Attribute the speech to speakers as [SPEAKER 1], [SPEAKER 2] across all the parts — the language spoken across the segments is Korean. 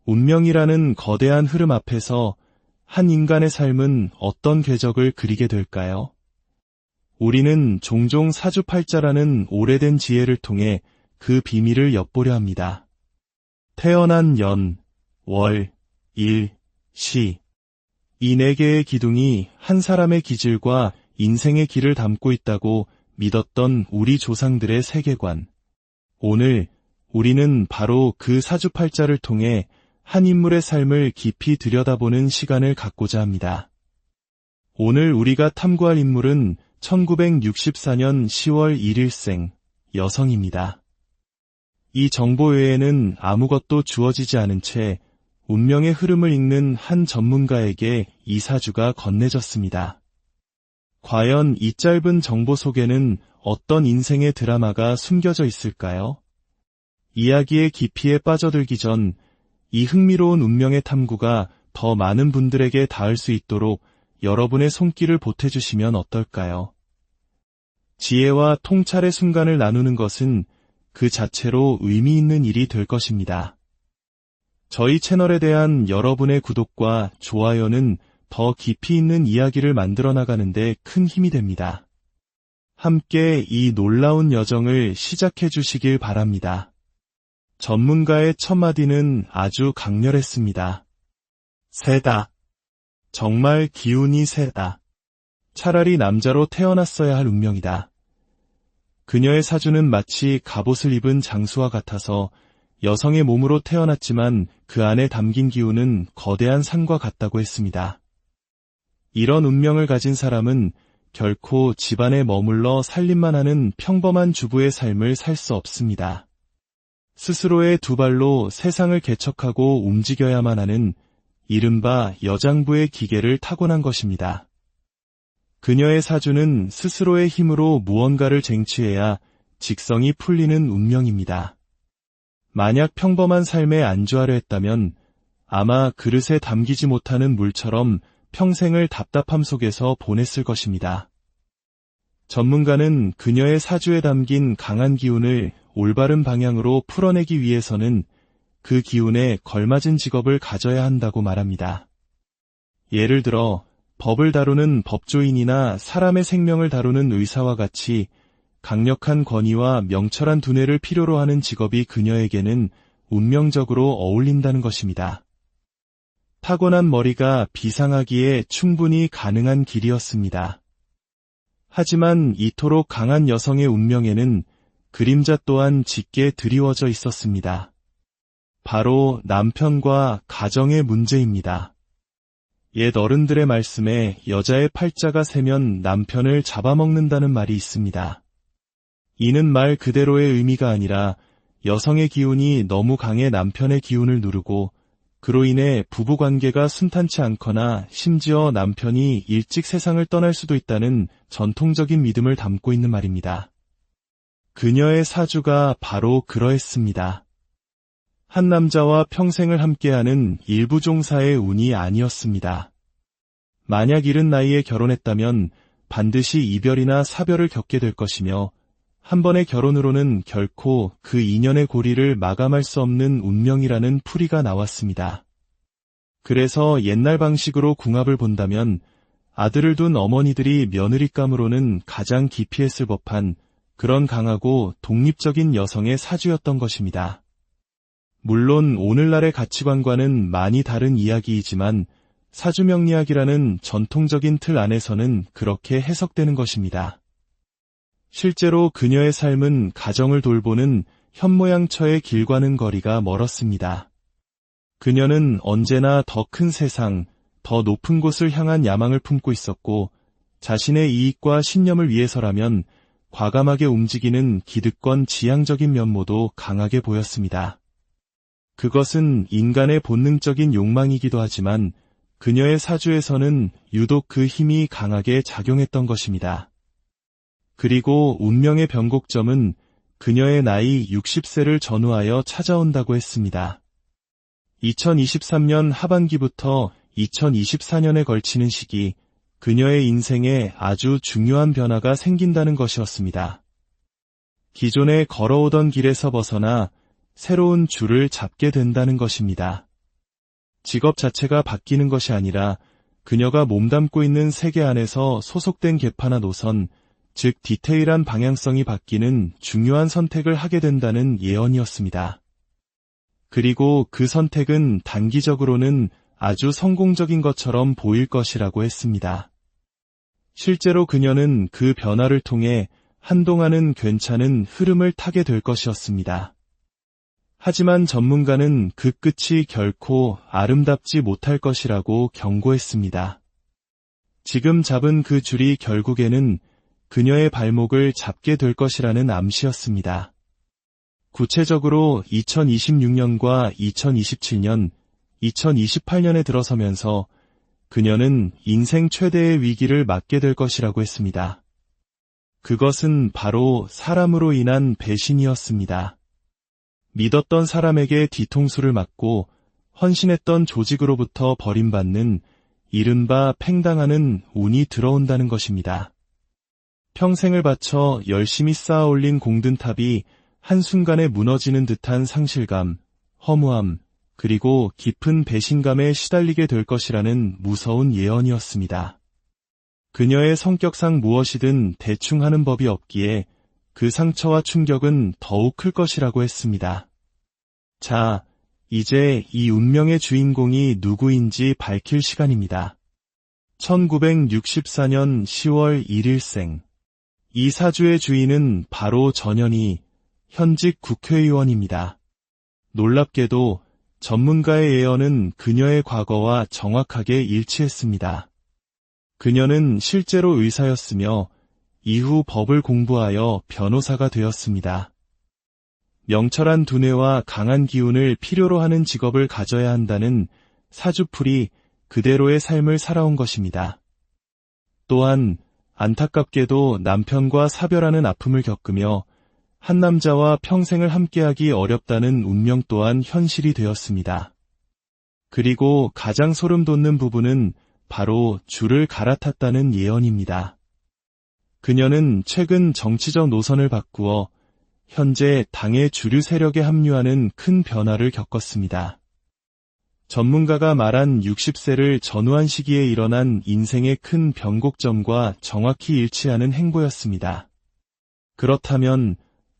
[SPEAKER 1] 운명이라는 거대한 흐름 앞에서 한 인간의 삶은 어떤 궤적을 그리게 될까요? 우리는 종종 사주팔자라는 오래된 지혜를 통해 그 비밀을 엿보려 합니다. 태어난 연, 월, 일, 시. 이 네 개의 기둥이 한 사람의 기질과 인생의 길을 담고 있다고 믿었던 우리 조상들의 세계관. 오늘 우리는 바로 그 사주팔자를 통해 한 인물의 삶을 깊이 들여다보는 시간을 갖고자 합니다. 오늘 우리가 탐구할 인물은 1964년 10월 1일생 여성입니다. 이 정보 외에는 아무것도 주어지지 않은 채 운명의 흐름을 읽는 한 전문가에게 이 사주가 건네졌습니다. 과연 이 짧은 정보 속에는 어떤 인생의 드라마가 숨겨져 있을까요? 이야기의 깊이에 빠져들기 전 이 흥미로운 운명의 탐구가 더 많은 분들에게 닿을 수 있도록 여러분의 손길을 보태주시면 어떨까요? 지혜와 통찰의 순간을 나누는 것은 그 자체로 의미 있는 일이 될 것입니다. 저희 채널에 대한 여러분의 구독과 좋아요는 더 깊이 있는 이야기를 만들어 나가는데 큰 힘이 됩니다. 함께 이 놀라운 여정을 시작해 주시길 바랍니다. 전문가의 첫 마디는 아주 강렬했습니다. 세다. 정말 기운이 세다. 차라리 남자로 태어났어야 할 운명이다. 그녀의 사주는 마치 갑옷을 입은 장수와 같아서 여성의 몸으로 태어났지만 그 안에 담긴 기운은 거대한 산과 같다고 했습니다. 이런 운명을 가진 사람은 결코 집안에 머물러 살림만 하는 평범한 주부의 삶을 살 수 없습니다. 스스로의 두 발로 세상을 개척하고 움직여야만 하는 이른바 여장부의 기계를 타고난 것입니다. 그녀의 사주는 스스로의 힘으로 무언가를 쟁취해야 직성이 풀리는 운명입니다. 만약 평범한 삶에 안주하려 했다면 아마 그릇에 담기지 못하는 물처럼 평생을 답답함 속에서 보냈을 것입니다. 전문가는 그녀의 사주에 담긴 강한 기운을 올바른 방향으로 풀어내기 위해서는 그 기운에 걸맞은 직업을 가져야 한다고 말합니다. 예를 들어 법을 다루는 법조인이나 사람의 생명을 다루는 의사와 같이 강력한 권위와 명철한 두뇌를 필요로 하는 직업이 그녀에게는 운명적으로 어울린다는 것입니다. 타고난 머리가 비상하기에 충분히 가능한 길이었습니다. 하지만 이토록 강한 여성의 운명에는 그림자 또한 짙게 드리워져 있었습니다. 바로 남편과 가정의 문제입니다. 옛 어른들의 말씀에 여자의 팔자가 세면 남편을 잡아먹는다는 말이 있습니다. 이는 말 그대로의 의미가 아니라 여성의 기운이 너무 강해 남편의 기운을 누르고 그로 인해 부부관계가 순탄치 않거나 심지어 남편이 일찍 세상을 떠날 수도 있다는 전통적인 믿음을 담고 있는 말입니다. 그녀의 사주가 바로 그러했습니다. 한 남자와 평생을 함께하는 일부 종사의 운이 아니었습니다. 만약 이른 나이에 결혼했다면 반드시 이별이나 사별을 겪게 될 것이며 한 번의 결혼으로는 결코 그 인연의 고리를 마감할 수 없는 운명이라는 풀이가 나왔습니다. 그래서 옛날 방식으로 궁합을 본다면 아들을 둔 어머니들이 며느리감으로는 가장 기피했을 법한 그런 강하고 독립적인 여성의 사주였던 것입니다. 물론 오늘날의 가치관과는 많이 다른 이야기이지만 사주명리학이라는 전통적인 틀 안에서는 그렇게 해석되는 것입니다. 실제로 그녀의 삶은 가정을 돌보는 현모양처의 길과는 거리가 멀었습니다. 그녀는 언제나 더 큰 세상, 더 높은 곳을 향한 야망을 품고 있었고 자신의 이익과 신념을 위해서라면 과감하게 움직이는 기득권 지향적인 면모도 강하게 보였습니다. 그것은 인간의 본능적인 욕망이기도 하지만 그녀의 사주에서는 유독 그 힘이 강하게 작용했던 것입니다. 그리고 운명의 변곡점은 그녀의 나이 60세를 전후하여 찾아온다고 했습니다. 2023년 하반기부터 2024년에 걸치는 시기, 그녀의 인생에 아주 중요한 변화가 생긴다는 것이었습니다. 기존에 걸어오던 길에서 벗어나 새로운 줄을 잡게 된다는 것입니다. 직업 자체가 바뀌는 것이 아니라 그녀가 몸담고 있는 세계 안에서 소속된 계파나 노선, 즉 디테일한 방향성이 바뀌는 중요한 선택을 하게 된다는 예언이었습니다. 그리고 그 선택은 단기적으로는 아주 성공적인 것처럼 보일 것이라고 했습니다. 실제로 그녀는 그 변화를 통해 한동안은 괜찮은 흐름을 타게 될 것이었습니다. 하지만 전문가는 그 끝이 결코 아름답지 못할 것이라고 경고했습니다. 지금 잡은 그 줄이 결국에는 그녀의 발목을 잡게 될 것이라는 암시였습니다. 구체적으로 2026년과 2027년, 2028년에 들어서면서 그녀는 인생 최대의 위기를 맞게 될 것이라고 했습니다. 그것은 바로 사람으로 인한 배신이었습니다. 믿었던 사람에게 뒤통수를 맞고 헌신했던 조직으로부터 버림받는 이른바 팽당하는 운이 들어온다는 것입니다. 평생을 바쳐 열심히 쌓아 올린 공든탑이 한순간에 무너지는 듯한 상실감, 허무함, 그리고 깊은 배신감에 시달리게 될 것이라는 무서운 예언이었습니다. 그녀의 성격상 무엇이든 대충 하는 법이 없기에 그 상처와 충격은 더욱 클 것이라고 했습니다. 자, 이제 이 운명의 주인공이 누구인지 밝힐 시간입니다. 1964년 10월 1일생. 이 사주의 주인은 바로 전현희, 현직 국회의원입니다. 놀랍게도 전문가의 예언은 그녀의 과거와 정확하게 일치했습니다. 그녀는 실제로 의사였으며 이후 법을 공부하여 변호사가 되었습니다. 명철한 두뇌와 강한 기운을 필요로 하는 직업을 가져야 한다는 사주풀이 그대로의 삶을 살아온 것입니다. 또한 안타깝게도 남편과 사별하는 아픔을 겪으며 한 남자와 평생을 함께하기 어렵다는 운명 또한 현실이 되었습니다. 그리고 가장 소름 돋는 부분은 바로 줄을 갈아탔다는 예언입니다. 그녀는 최근 정치적 노선을 바꾸어 현재 당의 주류 세력에 합류하는 큰 변화를 겪었습니다. 전문가가 말한 60세를 전후한 시기에 일어난 인생의 큰 변곡점과 정확히 일치하는 행보였습니다. 그렇다면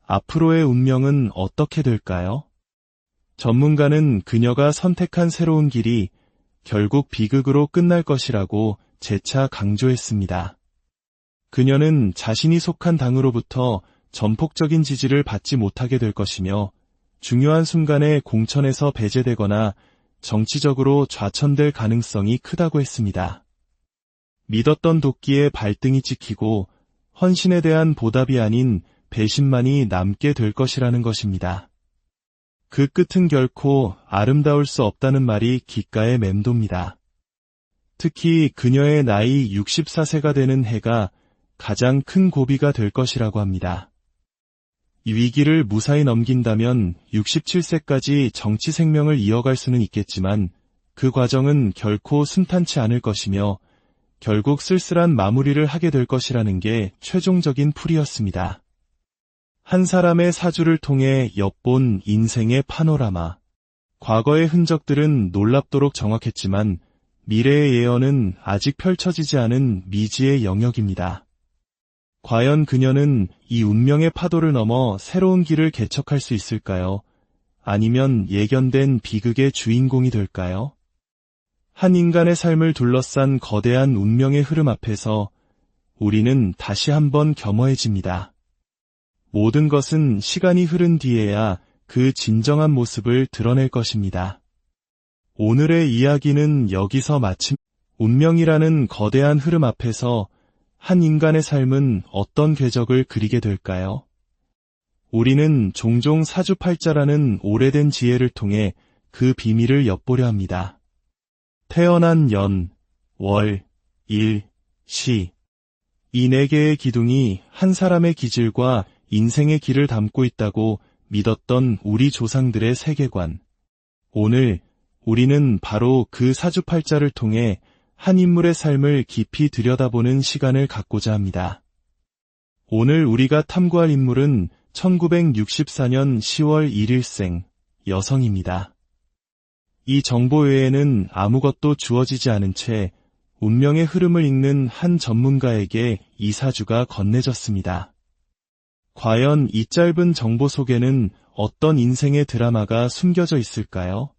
[SPEAKER 1] 앞으로의 운명은 어떻게 될까요? 전문가는 그녀가 선택한 새로운 길이 결국 비극으로 끝날 것이라고 재차 강조했습니다. 그녀는 자신이 속한 당으로부터 전폭적인 지지를 받지 못하게 될 것이며 중요한 순간에 공천에서 배제되거나 정치적으로 좌천될 가능성이 크다고 했습니다. 믿었던 도끼에 발등이 찍히고 헌신에 대한 보답이 아닌 배신만이 남게 될 것이라는 것입니다. 그 끝은 결코 아름다울 수 없다는 말이 귓가에 맴돕니다. 특히 그녀의 나이 64세가 되는 해가 가장 큰 고비가 될 것이라고 합니다. 이 위기를 무사히 넘긴다면 67세까지 정치 생명을 이어갈 수는 있겠지만 그 과정은 결코 순탄치 않을 것이며 결국 쓸쓸한 마무리를 하게 될 것이라는 게 최종적인 풀이였습니다. 한 사람의 사주를 통해 엿본 인생의 파노라마. 과거의 흔적들은 놀랍도록 정확했지만 미래의 예언은 아직 펼쳐지지 않은 미지의 영역입니다. 과연 그녀는 이 운명의 파도를 넘어 새로운 길을 개척할 수 있을까요? 아니면 예견된 비극의 주인공이 될까요? 한 인간의 삶을 둘러싼 거대한 운명의 흐름 앞에서 우리는 다시 한번 겸허해집니다. 모든 것은 시간이 흐른 뒤에야 그 진정한 모습을 드러낼 것입니다. 오늘의 이야기는 여기서 마침. 운명이라는 거대한 흐름 앞에서 한 인간의 삶은 어떤 궤적을 그리게 될까요? 우리는 종종 사주팔자라는 오래된 지혜를 통해 그 비밀을 엿보려 합니다. 태어난 연, 월, 일, 시. 이 네 개의 기둥이 한 사람의 기질과 인생의 길을 담고 있다고 믿었던 우리 조상들의 세계관. 오늘 우리는 바로 그 사주팔자를 통해 한 인물의 삶을 깊이 들여다보는 시간을 갖고자 합니다. 오늘 우리가 탐구할 인물은 1964년 10월 1일생 여성입니다. 이 정보 외에는 아무것도 주어지지 않은 채 운명의 흐름을 읽는 한 전문가에게 이 사주가 건네졌습니다. 과연 이 짧은 정보 속에는 어떤 인생의 드라마가 숨겨져 있을까요?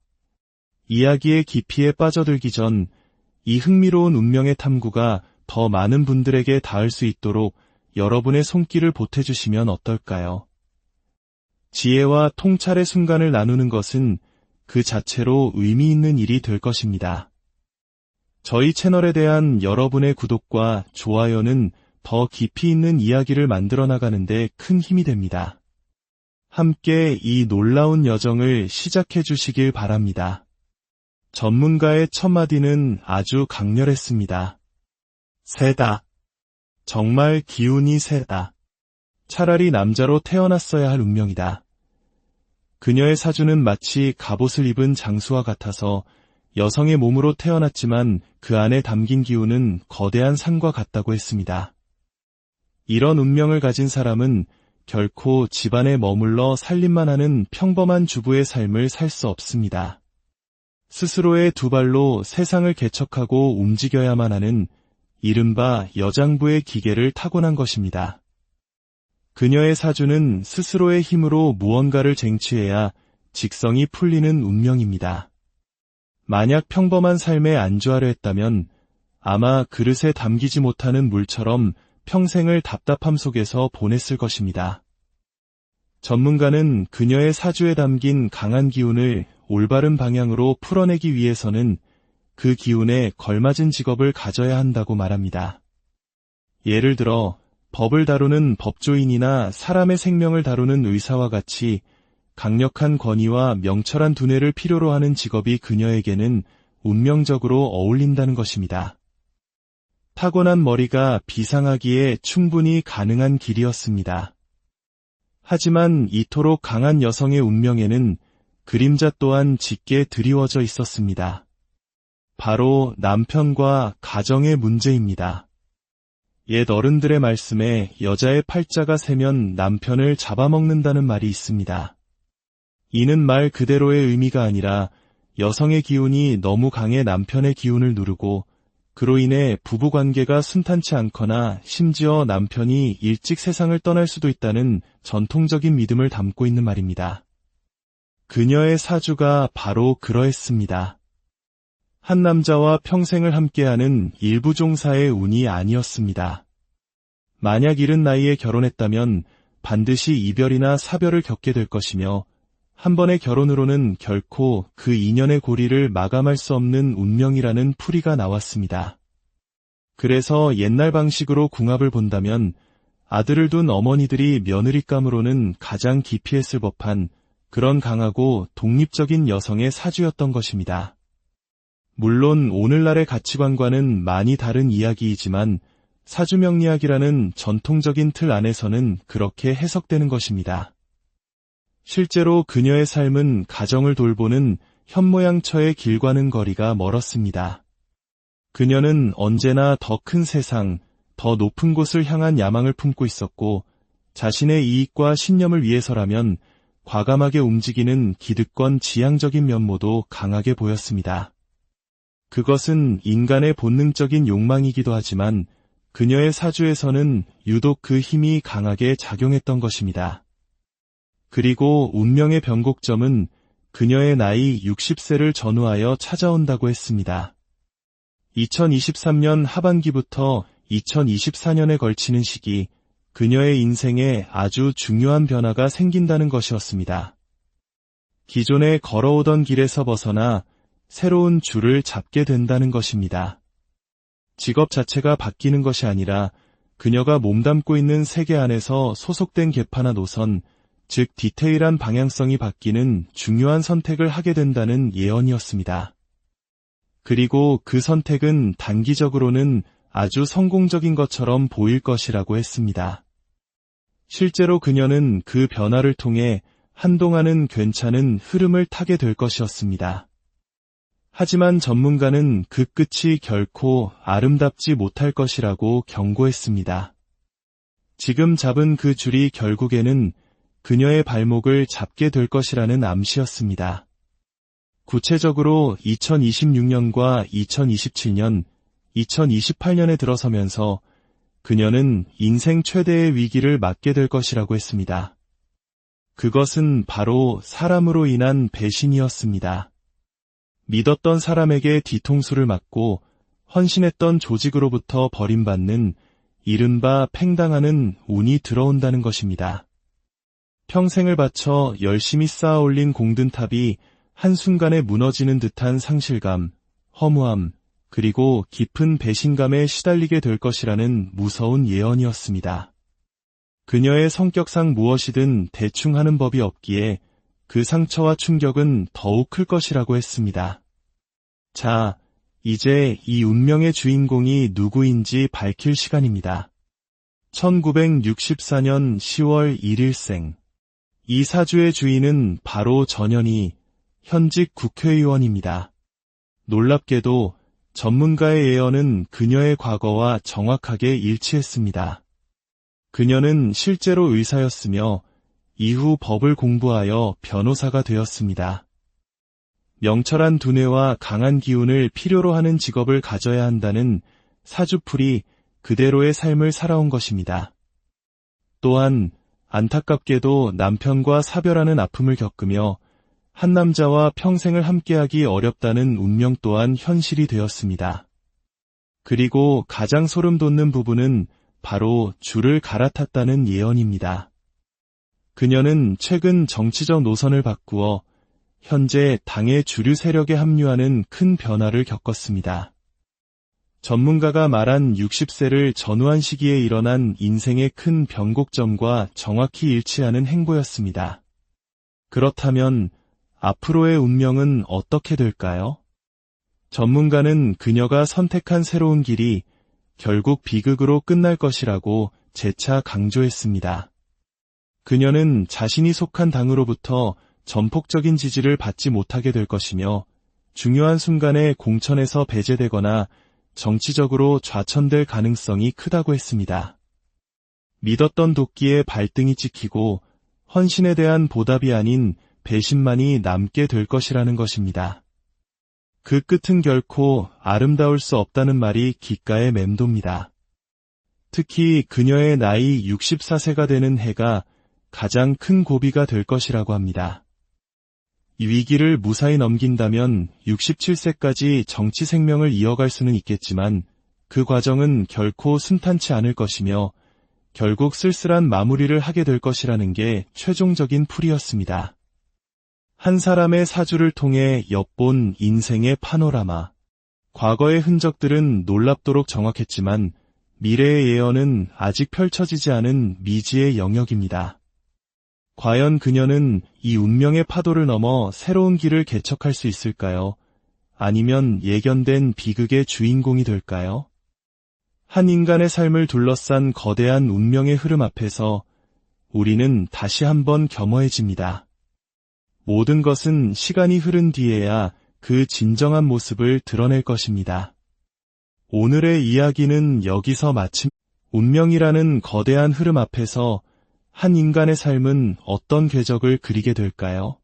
[SPEAKER 1] 이야기의 깊이에 빠져들기 전 이 흥미로운 운명의 탐구가 더 많은 분들에게 닿을 수 있도록 여러분의 손길을 보태주시면 어떨까요? 지혜와 통찰의 순간을 나누는 것은 그 자체로 의미 있는 일이 될 것입니다. 저희 채널에 대한 여러분의 구독과 좋아요는 더 깊이 있는 이야기를 만들어 나가는데 큰 힘이 됩니다. 함께 이 놀라운 여정을 시작해 주시길 바랍니다. 전문가의 첫 마디는 아주 강렬했습니다. 세다. 정말 기운이 세다. 차라리 남자로 태어났어야 할 운명이다. 그녀의 사주는 마치 갑옷을 입은 장수와 같아서 여성의 몸으로 태어났지만 그 안에 담긴 기운은 거대한 산과 같다고 했습니다. 이런 운명을 가진 사람은 결코 집안에 머물러 살림만 하는 평범한 주부의 삶을 살 수 없습니다. 스스로의 두 발로 세상을 개척하고 움직여야만 하는 이른바 여장부의 기계를 타고난 것입니다. 그녀의 사주는 스스로의 힘으로 무언가를 쟁취해야 직성이 풀리는 운명입니다. 만약 평범한 삶에 안주하려 했다면 아마 그릇에 담기지 못하는 물처럼 평생을 답답함 속에서 보냈을 것입니다. 전문가는 그녀의 사주에 담긴 강한 기운을 올바른 방향으로 풀어내기 위해서는 그 기운에 걸맞은 직업을 가져야 한다고 말합니다. 예를 들어 법을 다루는 법조인이나 사람의 생명을 다루는 의사와 같이 강력한 권위와 명철한 두뇌를 필요로 하는 직업이 그녀에게는 운명적으로 어울린다는 것입니다. 타고난 머리가 비상하기에 충분히 가능한 길이었습니다. 하지만 이토록 강한 여성의 운명에는 그림자 또한 짙게 드리워져 있었습니다. 바로 남편과 가정의 문제입니다. 옛 어른들의 말씀에 여자의 팔자가 세면 남편을 잡아먹는다는 말이 있습니다. 이는 말 그대로의 의미가 아니라 여성의 기운이 너무 강해 남편의 기운을 누르고 그로 인해 부부관계가 순탄치 않거나 심지어 남편이 일찍 세상을 떠날 수도 있다는 전통적인 믿음을 담고 있는 말입니다. 그녀의 사주가 바로 그러했습니다. 한 남자와 평생을 함께하는 일부 종사의 운이 아니었습니다. 만약 이른 나이에 결혼했다면 반드시 이별이나 사별을 겪게 될 것이며 한 번의 결혼으로는 결코 그 인연의 고리를 마감할 수 없는 운명이라는 풀이가 나왔습니다. 그래서 옛날 방식으로 궁합을 본다면 아들을 둔 어머니들이 며느리감으로는 가장 기피했을 법한 그런 강하고 독립적인 여성의 사주였던 것입니다. 물론 오늘날의 가치관과는 많이 다른 이야기이지만 사주명리학이라는 전통적인 틀 안에서는 그렇게 해석되는 것입니다. 실제로 그녀의 삶은 가정을 돌보는 현모양처의 길과는 거리가 멀었습니다. 그녀는 언제나 더 큰 세상, 더 높은 곳을 향한 야망을 품고 있었고 자신의 이익과 신념을 위해서라면 과감하게 움직이는 기득권 지향적인 면모도 강하게 보였습니다. 그것은 인간의 본능적인 욕망이기도 하지만 그녀의 사주에서는 유독 그 힘이 강하게 작용했던 것입니다. 그리고 운명의 변곡점은 그녀의 나이 60세를 전후하여 찾아온다고 했습니다. 2023년 하반기부터 2024년에 걸치는 시기, 그녀의 인생에 아주 중요한 변화가 생긴다는 것이었습니다. 기존에 걸어오던 길에서 벗어나 새로운 줄을 잡게 된다는 것입니다. 직업 자체가 바뀌는 것이 아니라 그녀가 몸담고 있는 세계 안에서 소속된 계파나 노선, 즉 디테일한 방향성이 바뀌는 중요한 선택을 하게 된다는 예언이었습니다. 그리고 그 선택은 단기적으로는 아주 성공적인 것처럼 보일 것이라고 했습니다. 실제로 그녀는 그 변화를 통해 한동안은 괜찮은 흐름을 타게 될 것이었습니다. 하지만 전문가는 그 끝이 결코 아름답지 못할 것이라고 경고했습니다. 지금 잡은 그 줄이 결국에는 그녀의 발목을 잡게 될 것이라는 암시였습니다. 구체적으로 2026년과 2027년, 2028년에 들어서면서 그녀는 인생 최대의 위기를 맞게 될 것이라고 했습니다. 그것은 바로 사람으로 인한 배신이었습니다. 믿었던 사람에게 뒤통수를 맞고 헌신했던 조직으로부터 버림받는 이른바 팽당하는 운이 들어온다는 것입니다. 평생을 바쳐 열심히 쌓아 올린 공든탑이 한순간에 무너지는 듯한 상실감, 허무함, 그리고 깊은 배신감에 시달리게 될 것이라는 무서운 예언이었습니다. 그녀의 성격상 무엇이든 대충 하는 법이 없기에 그 상처와 충격은 더욱 클 것이라고 했습니다. 자, 이제 이 운명의 주인공이 누구인지 밝힐 시간입니다. 1964년 10월 1일생. 이 사주의 주인은 바로 전현희, 현직 국회의원입니다. 놀랍게도 전문가의 예언은 그녀의 과거와 정확하게 일치했습니다. 그녀는 실제로 의사였으며 이후 법을 공부하여 변호사가 되었습니다. 명철한 두뇌와 강한 기운을 필요로 하는 직업을 가져야 한다는 사주풀이 그대로의 삶을 살아온 것입니다. 또한 안타깝게도 남편과 사별하는 아픔을 겪으며 한 남자와 평생을 함께하기 어렵다는 운명 또한 현실이 되었습니다. 그리고 가장 소름 돋는 부분은 바로 줄을 갈아탔다는 예언입니다. 그녀는 최근 정치적 노선을 바꾸어 현재 당의 주류 세력에 합류하는 큰 변화를 겪었습니다. 전문가가 말한 60세를 전후한 시기에 일어난 인생의 큰 변곡점과 정확히 일치하는 행보였습니다. 그렇다면 앞으로의 운명은 어떻게 될까요? 전문가는 그녀가 선택한 새로운 길이 결국 비극으로 끝날 것이라고 재차 강조했습니다. 그녀는 자신이 속한 당으로부터 전폭적인 지지를 받지 못하게 될 것이며 중요한 순간에 공천에서 배제되거나 정치적으로 좌천될 가능성이 크다고 했습니다. 믿었던 도끼에 발등이 찍히고 헌신에 대한 보답이 아닌 배신만이 남게 될 것이라는 것입니다. 그 끝은 결코 아름다울 수 없다는 말이 귓가에 맴돕니다. 특히 그녀의 나이 64세가 되는 해가 가장 큰 고비가 될 것이라고 합니다. 이 위기를 무사히 넘긴다면 67세까지 정치 생명을 이어갈 수는 있겠지만 그 과정은 결코 순탄치 않을 것이며 결국 쓸쓸한 마무리를 하게 될 것이라는 게 최종적인 풀이였습니다. 한 사람의 사주를 통해 엿본 인생의 파노라마. 과거의 흔적들은 놀랍도록 정확했지만 미래의 예언은 아직 펼쳐지지 않은 미지의 영역입니다. 과연 그녀는 이 운명의 파도를 넘어 새로운 길을 개척할 수 있을까요? 아니면 예견된 비극의 주인공이 될까요? 한 인간의 삶을 둘러싼 거대한 운명의 흐름 앞에서 우리는 다시 한번 겸허해집니다. 모든 것은 시간이 흐른 뒤에야 그 진정한 모습을 드러낼 것입니다. 오늘의 이야기는 여기서 마침. 운명이라는 거대한 흐름 앞에서 한 인간의 삶은 어떤 궤적을 그리게 될까요?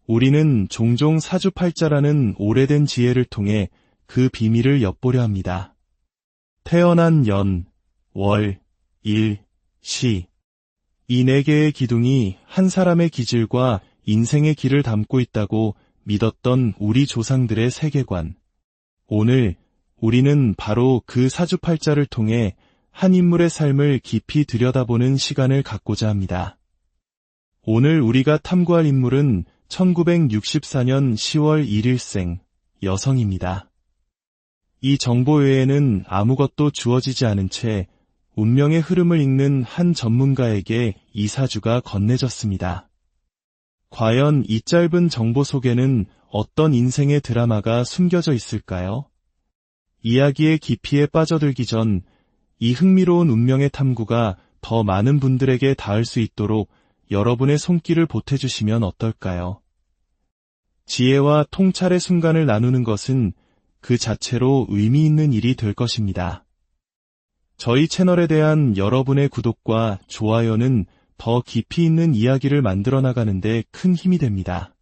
[SPEAKER 1] 우리는 종종 사주팔자라는 오래된 지혜를 통해 그 비밀을 엿보려 합니다. 태어난 연, 월, 일, 시. 이 네 개의 기둥이 한 사람의 기질과 인생의 길을 담고 있다고 믿었던 우리 조상들의 세계관. 오늘 우리는 바로 그 사주팔자를 통해 한 인물의 삶을 깊이 들여다보는 시간을 갖고자 합니다. 오늘 우리가 탐구할 인물은 1964년 10월 1일생 여성입니다. 이 정보 외에는 아무것도 주어지지 않은 채 운명의 흐름을 읽는 한 전문가에게 이 사주가 건네졌습니다. 과연 이 짧은 정보 속에는 어떤 인생의 드라마가 숨겨져 있을까요? 이야기의 깊이에 빠져들기 전 이 흥미로운 운명의 탐구가 더 많은 분들에게 닿을 수 있도록 여러분의 손길을 보태주시면 어떨까요? 지혜와 통찰의 순간을 나누는 것은 그 자체로 의미 있는 일이 될 것입니다. 저희 채널에 대한 여러분의 구독과 좋아요는 더 깊이 있는 이야기를 만들어 나가는데 큰 힘이 됩니다.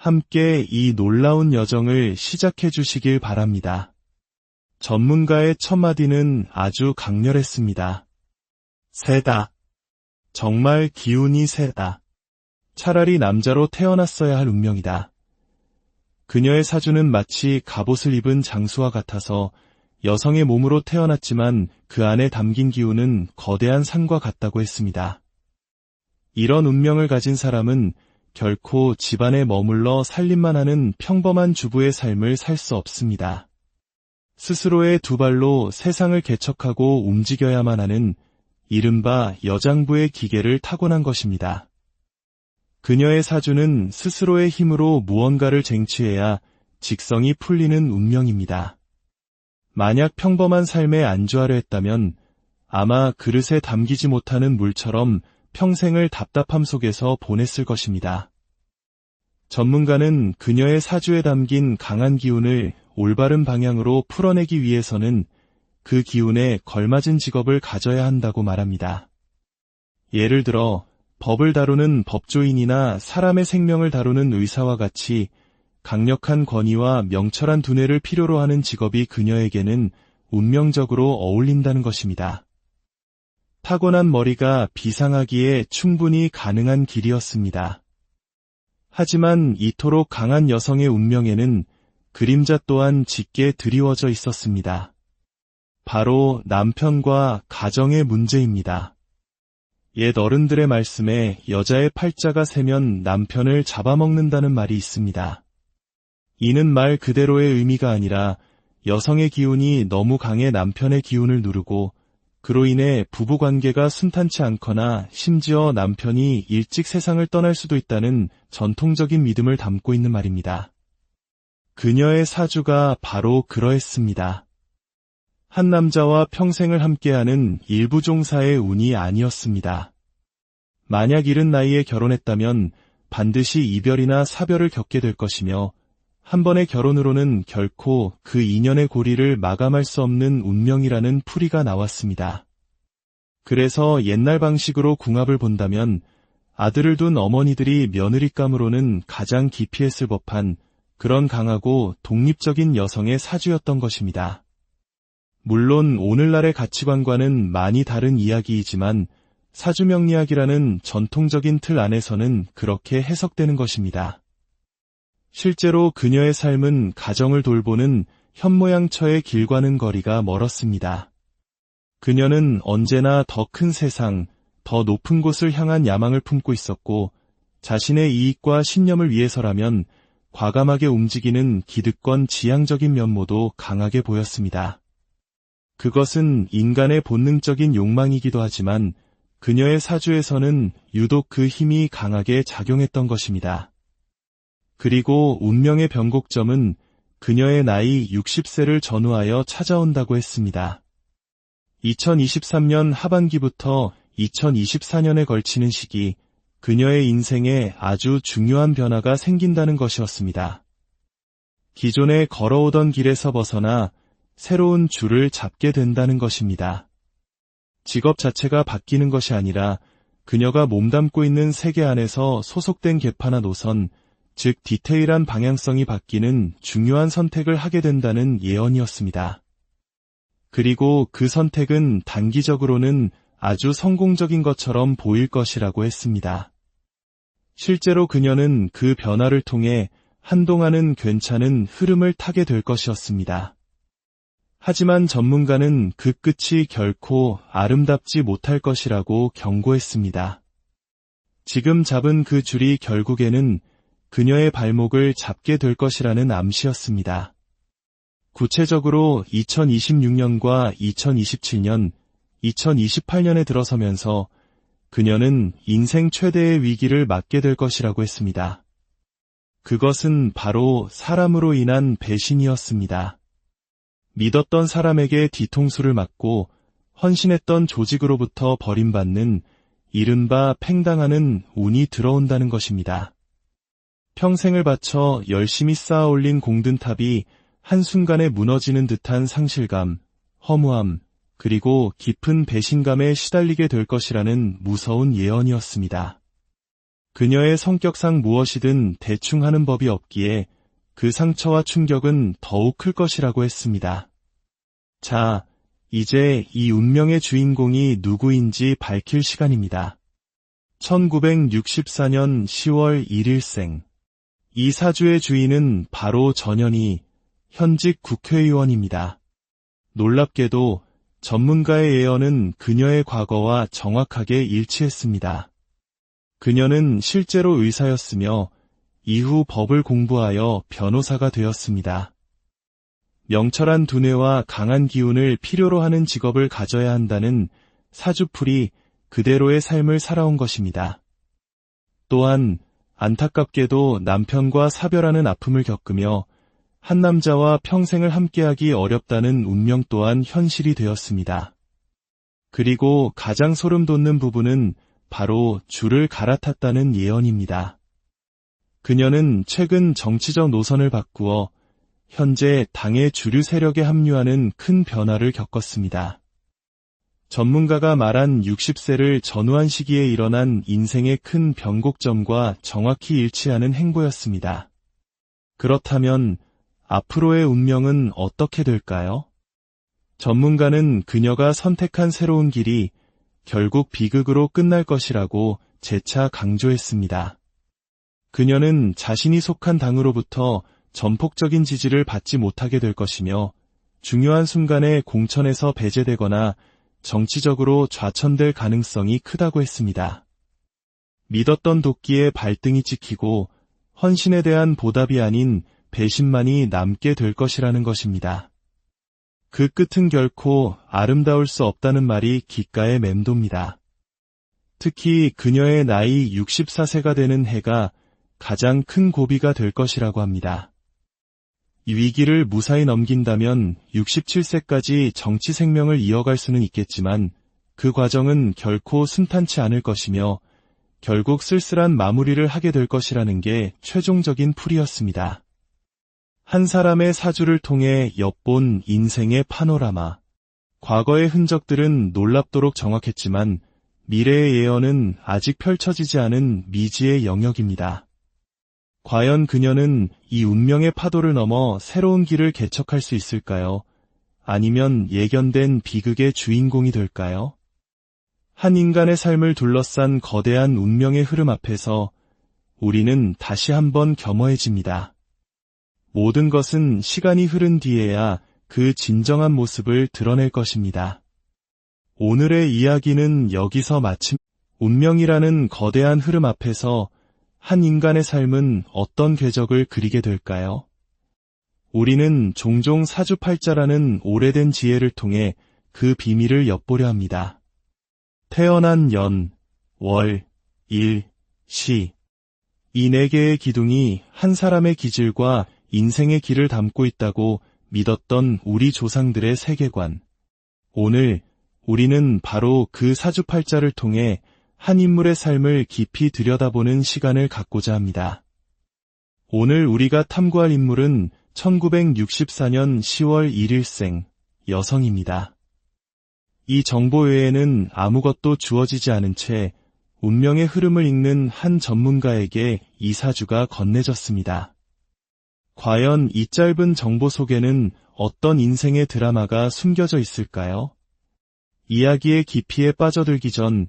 [SPEAKER 1] 함께 이 놀라운 여정을 시작해 주시길 바랍니다. 전문가의 첫 마디는 아주 강렬했습니다. 세다. 정말 기운이 세다. 차라리 남자로 태어났어야 할 운명이다. 그녀의 사주는 마치 갑옷을 입은 장수와 같아서 여성의 몸으로 태어났지만 그 안에 담긴 기운은 거대한 산과 같다고 했습니다. 이런 운명을 가진 사람은 결코 집안에 머물러 살림만 하는 평범한 주부의 삶을 살 수 없습니다. 스스로의 두 발로 세상을 개척하고 움직여야만 하는 이른바 여장부의 기계를 타고난 것입니다. 그녀의 사주는 스스로의 힘으로 무언가를 쟁취해야 직성이 풀리는 운명입니다. 만약 평범한 삶에 안주하려 했다면 아마 그릇에 담기지 못하는 물처럼 평생을 답답함 속에서 보냈을 것입니다. 전문가는 그녀의 사주에 담긴 강한 기운을 올바른 방향으로 풀어내기 위해서는 그 기운에 걸맞은 직업을 가져야 한다고 말합니다. 예를 들어 법을 다루는 법조인이나 사람의 생명을 다루는 의사와 같이 강력한 권위와 명철한 두뇌를 필요로 하는 직업이 그녀에게는 운명적으로 어울린다는 것입니다. 타고난 머리가 비상하기에 충분히 가능한 길이었습니다. 하지만 이토록 강한 여성의 운명에는 그림자 또한 짙게 드리워져 있었습니다. 바로 남편과 가정의 문제입니다. 옛 어른들의 말씀에 여자의 팔자가 세면 남편을 잡아먹는다는 말이 있습니다. 이는 말 그대로의 의미가 아니라 여성의 기운이 너무 강해 남편의 기운을 누르고 그로 인해 부부관계가 순탄치 않거나 심지어 남편이 일찍 세상을 떠날 수도 있다는 전통적인 믿음을 담고 있는 말입니다. 그녀의 사주가 바로 그러했습니다. 한 남자와 평생을 함께하는 일부 종사의 운이 아니었습니다. 만약 이른 나이에 결혼했다면 반드시 이별이나 사별을 겪게 될 것이며 한 번의 결혼으로는 결코 그 인연의 고리를 마감할 수 없는 운명이라는 풀이가 나왔습니다. 그래서 옛날 방식으로 궁합을 본다면 아들을 둔 어머니들이 며느리감으로는 가장 기피했을 법한 그런 강하고 독립적인 여성의 사주였던 것입니다. 물론 오늘날의 가치관과는 많이 다른 이야기이지만 사주명리학이라는 전통적인 틀 안에서는 그렇게 해석되는 것입니다. 실제로 그녀의 삶은 가정을 돌보는 현모양처의 길과는 거리가 멀었습니다. 그녀는 언제나 더 큰 세상, 더 높은 곳을 향한 야망을 품고 있었고 자신의 이익과 신념을 위해서라면 과감하게 움직이는 기득권 지향적인 면모도 강하게 보였습니다. 그것은 인간의 본능적인 욕망이기도 하지만 그녀의 사주에서는 유독 그 힘이 강하게 작용했던 것입니다. 그리고 운명의 변곡점은 그녀의 나이 60세를 전후하여 찾아온다고 했습니다. 2023년 하반기부터 2024년에 걸치는 시기, 그녀의 인생에 아주 중요한 변화가 생긴다는 것이었습니다. 기존에 걸어오던 길에서 벗어나 새로운 줄을 잡게 된다는 것입니다. 직업 자체가 바뀌는 것이 아니라 그녀가 몸담고 있는 세계 안에서 소속된 계파나 노선, 즉 디테일한 방향성이 바뀌는 중요한 선택을 하게 된다는 예언이었습니다. 그리고 그 선택은 단기적으로는 아주 성공적인 것처럼 보일 것이라고 했습니다. 실제로 그녀는 그 변화를 통해 한동안은 괜찮은 흐름을 타게 될 것이었습니다. 하지만 전문가는 그 끝이 결코 아름답지 못할 것이라고 경고했습니다. 지금 잡은 그 줄이 결국에는 그녀의 발목을 잡게 될 것이라는 암시였습니다. 구체적으로 2026년과 2027년, 2028년에 들어서면서 그녀는 인생 최대의 위기를 맞게 될 것이라고 했습니다. 그것은 바로 사람으로 인한 배신이었습니다. 믿었던 사람에게 뒤통수를 맞고 헌신했던 조직으로부터 버림받는 이른바 팽당하는 운이 들어온다는 것입니다. 평생을 바쳐 열심히 쌓아 올린 공든탑이 한순간에 무너지는 듯한 상실감, 허무함, 그리고 깊은 배신감에 시달리게 될 것이라는 무서운 예언이었습니다. 그녀의 성격상 무엇이든 대충 하는 법이 없기에 그 상처와 충격은 더욱 클 것이라고 했습니다. 자, 이제 이 운명의 주인공이 누구인지 밝힐 시간입니다. 1964년 10월 1일생. 이 사주의 주인은 바로 전현희, 현직 국회의원입니다. 놀랍게도 전문가의 예언은 그녀의 과거와 정확하게 일치했습니다. 그녀는 실제로 의사였으며 이후 법을 공부하여 변호사가 되었습니다. 명철한 두뇌와 강한 기운을 필요로 하는 직업을 가져야 한다는 사주풀이 그대로의 삶을 살아온 것입니다. 또한 안타깝게도 남편과 사별하는 아픔을 겪으며 한 남자와 평생을 함께하기 어렵다는 운명 또한 현실이 되었습니다. 그리고 가장 소름 돋는 부분은 바로 줄을 갈아탔다는 예언입니다. 그녀는 최근 정치적 노선을 바꾸어 현재 당의 주류 세력에 합류하는 큰 변화를 겪었습니다. 전문가가 말한 60세를 전후한 시기에 일어난 인생의 큰 변곡점과 정확히 일치하는 행보였습니다. 그렇다면 앞으로의 운명은 어떻게 될까요? 전문가는 그녀가 선택한 새로운 길이 결국 비극으로 끝날 것이라고 재차 강조했습니다. 그녀는 자신이 속한 당으로부터 전폭적인 지지를 받지 못하게 될 것이며 중요한 순간에 공천에서 배제되거나 정치적으로 좌천될 가능성이 크다고 했습니다. 믿었던 도끼에 발등이 찍히고 헌신에 대한 보답이 아닌 배신만이 남게 될 것이라는 것입니다. 그 끝은 결코 아름다울 수 없다는 말이 귓가에 맴돕니다. 특히 그녀의 나이 64세가 되는 해가 가장 큰 고비가 될 것이라고 합니다. 이 위기를 무사히 넘긴다면 67세까지 정치 생명을 이어갈 수는 있겠지만 그 과정은 결코 순탄치 않을 것이며 결국 쓸쓸한 마무리를 하게 될 것이라는 게 최종적인 풀이였습니다. 한 사람의 사주를 통해 엿본 인생의 파노라마. 과거의 흔적들은 놀랍도록 정확했지만 미래의 예언은 아직 펼쳐지지 않은 미지의 영역입니다. 과연 그녀는 이 운명의 파도를 넘어 새로운 길을 개척할 수 있을까요? 아니면 예견된 비극의 주인공이 될까요? 한 인간의 삶을 둘러싼 거대한 운명의 흐름 앞에서 우리는 다시 한번 겸허해집니다. 모든 것은 시간이 흐른 뒤에야 그 진정한 모습을 드러낼 것입니다. 오늘의 이야기는 여기서 마침. 운명이라는 거대한 흐름 앞에서 한 인간의 삶은 어떤 궤적을 그리게 될까요? 우리는 종종 사주팔자라는 오래된 지혜를 통해 그 비밀을 엿보려 합니다. 태어난 연, 월, 일, 시. 이 네 개의 기둥이 한 사람의 기질과 인생의 길을 담고 있다고 믿었던 우리 조상들의 세계관. 오늘 우리는 바로 그 사주팔자를 통해 한 인물의 삶을 깊이 들여다보는 시간을 갖고자 합니다. 오늘 우리가 탐구할 인물은 1964년 10월 1일생 여성입니다. 이 정보 외에는 아무것도 주어지지 않은 채 운명의 흐름을 읽는 한 전문가에게 이 사주가 건네졌습니다. 과연 이 짧은 정보 속에는 어떤 인생의 드라마가 숨겨져 있을까요? 이야기의 깊이에 빠져들기 전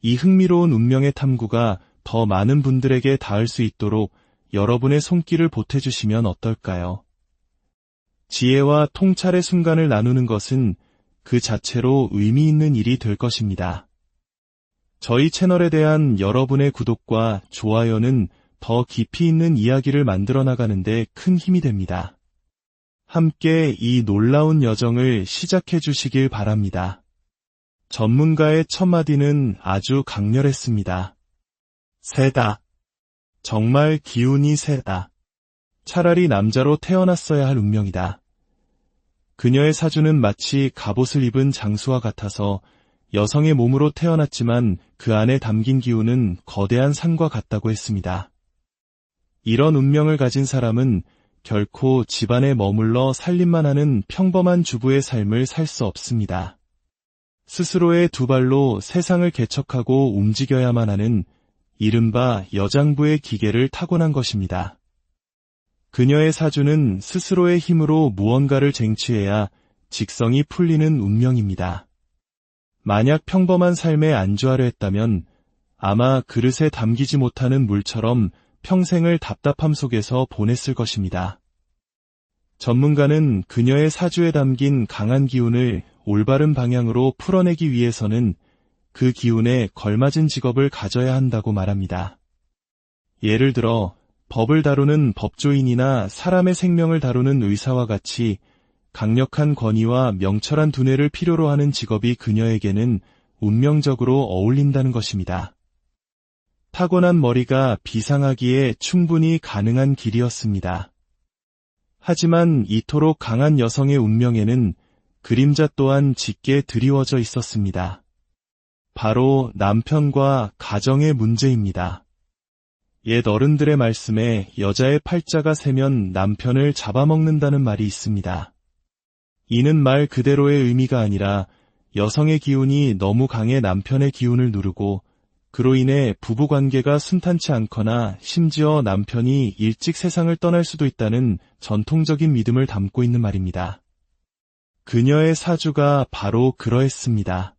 [SPEAKER 1] 이 흥미로운 운명의 탐구가 더 많은 분들에게 닿을 수 있도록 여러분의 손길을 보태주시면 어떨까요? 지혜와 통찰의 순간을 나누는 것은 그 자체로 의미 있는 일이 될 것입니다. 저희 채널에 대한 여러분의 구독과 좋아요는 더 깊이 있는 이야기를 만들어 나가는데 큰 힘이 됩니다. 함께 이 놀라운 여정을 시작해 주시길 바랍니다. 전문가의 첫 마디는 아주 강렬했습니다. 세다. 정말 기운이 세다. 차라리 남자로 태어났어야 할 운명이다. 그녀의 사주는 마치 갑옷을 입은 장수와 같아서 여성의 몸으로 태어났지만 그 안에 담긴 기운은 거대한 산과 같다고 했습니다. 이런 운명을 가진 사람은 결코 집안에 머물러 살림만 하는 평범한 주부의 삶을 살 수 없습니다. 스스로의 두 발로 세상을 개척하고 움직여야만 하는 이른바 여장부의 기계를 타고난 것입니다. 그녀의 사주는 스스로의 힘으로 무언가를 쟁취해야 직성이 풀리는 운명입니다. 만약 평범한 삶에 안주하려 했다면 아마 그릇에 담기지 못하는 물처럼 평생을 답답함 속에서 보냈을 것입니다. 전문가는 그녀의 사주에 담긴 강한 기운을 올바른 방향으로 풀어내기 위해서는 그 기운에 걸맞은 직업을 가져야 한다고 말합니다. 예를 들어 법을 다루는 법조인이나 사람의 생명을 다루는 의사와 같이 강력한 권위와 명철한 두뇌를 필요로 하는 직업이 그녀에게는 운명적으로 어울린다는 것입니다. 타고난 머리가 비상하기에 충분히 가능한 길이었습니다. 하지만 이토록 강한 여성의 운명에는 그림자 또한 짙게 드리워져 있었습니다. 바로 남편과 가정의 문제입니다. 옛 어른들의 말씀에 여자의 팔자가 세면 남편을 잡아먹는다는 말이 있습니다. 이는 말 그대로의 의미가 아니라 여성의 기운이 너무 강해 남편의 기운을 누르고 그로 인해 부부관계가 순탄치 않거나 심지어 남편이 일찍 세상을 떠날 수도 있다는 전통적인 믿음을 담고 있는 말입니다. 그녀의 사주가 바로 그러했습니다.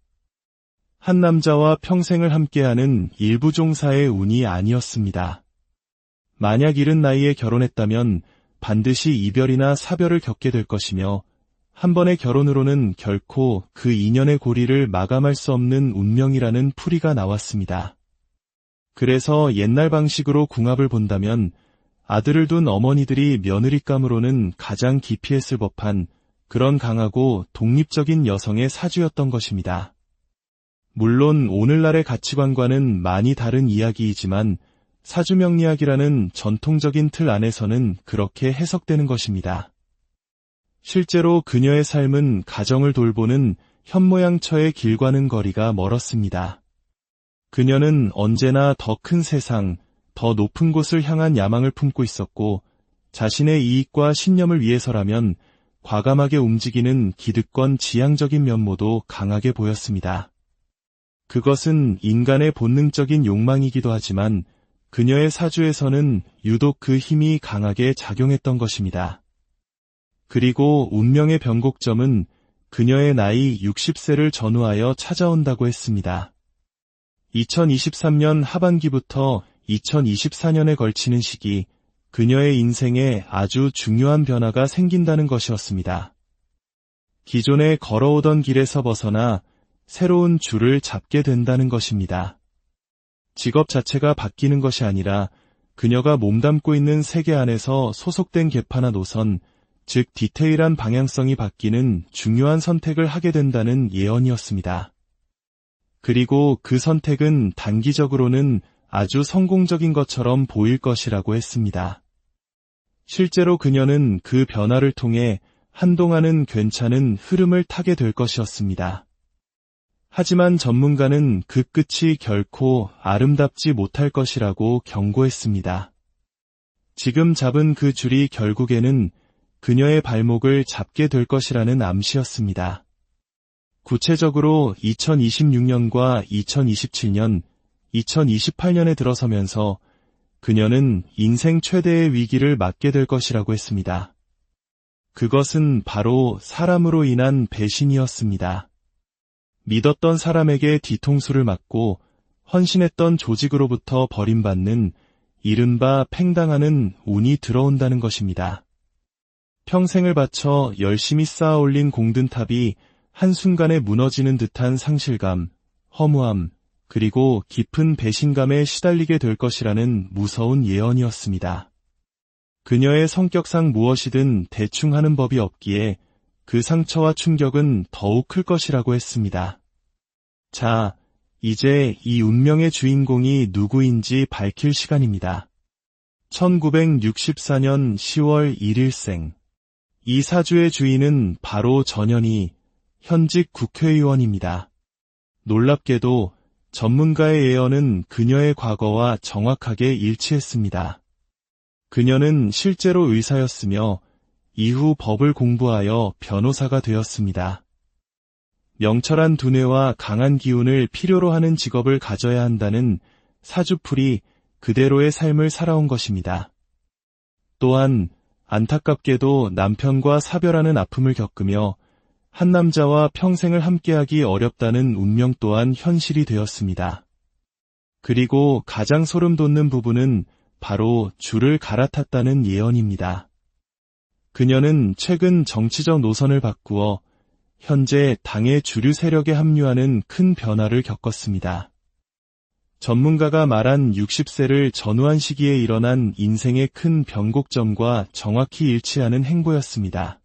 [SPEAKER 1] 한 남자와 평생을 함께하는 일부 종사의 운이 아니었습니다. 만약 이른 나이에 결혼했다면 반드시 이별이나 사별을 겪게 될 것이며 한 번의 결혼으로는 결코 그 인연의 고리를 마감할 수 없는 운명이라는 풀이가 나왔습니다. 그래서 옛날 방식으로 궁합을 본다면 아들을 둔 어머니들이 며느리감으로는 가장 기피했을 법한 그런 강하고 독립적인 여성의 사주였던 것입니다. 물론 오늘날의 가치관과는 많이 다른 이야기이지만 사주명리학이라는 전통적인 틀 안에서는 그렇게 해석되는 것입니다. 실제로 그녀의 삶은 가정을 돌보는 현모양처의 길과는 거리가 멀었습니다. 그녀는 언제나 더 큰 세상, 더 높은 곳을 향한 야망을 품고 있었고 자신의 이익과 신념을 위해서라면 과감하게 움직이는 기득권 지향적인 면모도 강하게 보였습니다. 그것은 인간의 본능적인 욕망이기도 하지만 그녀의 사주에서는 유독 그 힘이 강하게 작용했던 것입니다. 그리고 운명의 변곡점은 그녀의 나이 60세를 전후하여 찾아온다고 했습니다. 2023년 하반기부터 2024년에 걸치는 시기, 그녀의 인생에 아주 중요한 변화가 생긴다는 것이었습니다. 기존에 걸어오던 길에서 벗어나 새로운 줄을 잡게 된다는 것입니다. 직업 자체가 바뀌는 것이 아니라 그녀가 몸담고 있는 세계 안에서 소속된 계파나 노선, 즉 디테일한 방향성이 바뀌는 중요한 선택을 하게 된다는 예언이었습니다. 그리고 그 선택은 단기적으로는 아주 성공적인 것처럼 보일 것이라고 했습니다. 실제로 그녀는 그 변화를 통해 한동안은 괜찮은 흐름을 타게 될 것이었습니다. 하지만 전문가는 그 끝이 결코 아름답지 못할 것이라고 경고했습니다. 지금 잡은 그 줄이 결국에는 그녀의 발목을 잡게 될 것이라는 암시였습니다. 구체적으로 2026년과 2027년, 2028년에 들어서면서 그녀는 인생 최대의 위기를 맞게 될 것이라고 했습니다. 그것은 바로 사람으로 인한 배신이었습니다. 믿었던 사람에게 뒤통수를 맞고 헌신했던 조직으로부터 버림받는 이른바 팽당하는 운이 들어온다는 것입니다. 평생을 바쳐 열심히 쌓아올린 공든탑이 한순간에 무너지는 듯한 상실감, 허무함, 그리고 깊은 배신감에 시달리게 될 것이라는 무서운 예언이었습니다. 그녀의 성격상 무엇이든 대충 하는 법이 없기에 그 상처와 충격은 더욱 클 것이라고 했습니다. 자, 이제 이 운명의 주인공이 누구인지 밝힐 시간입니다. 1964년 10월 1일생. 이 사주의 주인은 바로 전현희, 현직 국회의원입니다. 놀랍게도 전문가의 예언은 그녀의 과거와 정확하게 일치했습니다. 그녀는 실제로 의사였으며 이후 법을 공부하여 변호사가 되었습니다. 명철한 두뇌와 강한 기운을 필요로 하는 직업을 가져야 한다는 사주풀이 그대로의 삶을 살아온 것입니다. 또한 안타깝게도 남편과 사별하는 아픔을 겪으며 한 남자와 평생을 함께하기 어렵다는 운명 또한 현실이 되었습니다. 그리고 가장 소름 돋는 부분은 바로 줄을 갈아탔다는 예언입니다. 그녀는 최근 정치적 노선을 바꾸어 현재 당의 주류 세력에 합류하는 큰 변화를 겪었습니다. 전문가가 말한 60세를 전후한 시기에 일어난 인생의 큰 변곡점과 정확히 일치하는 행보였습니다.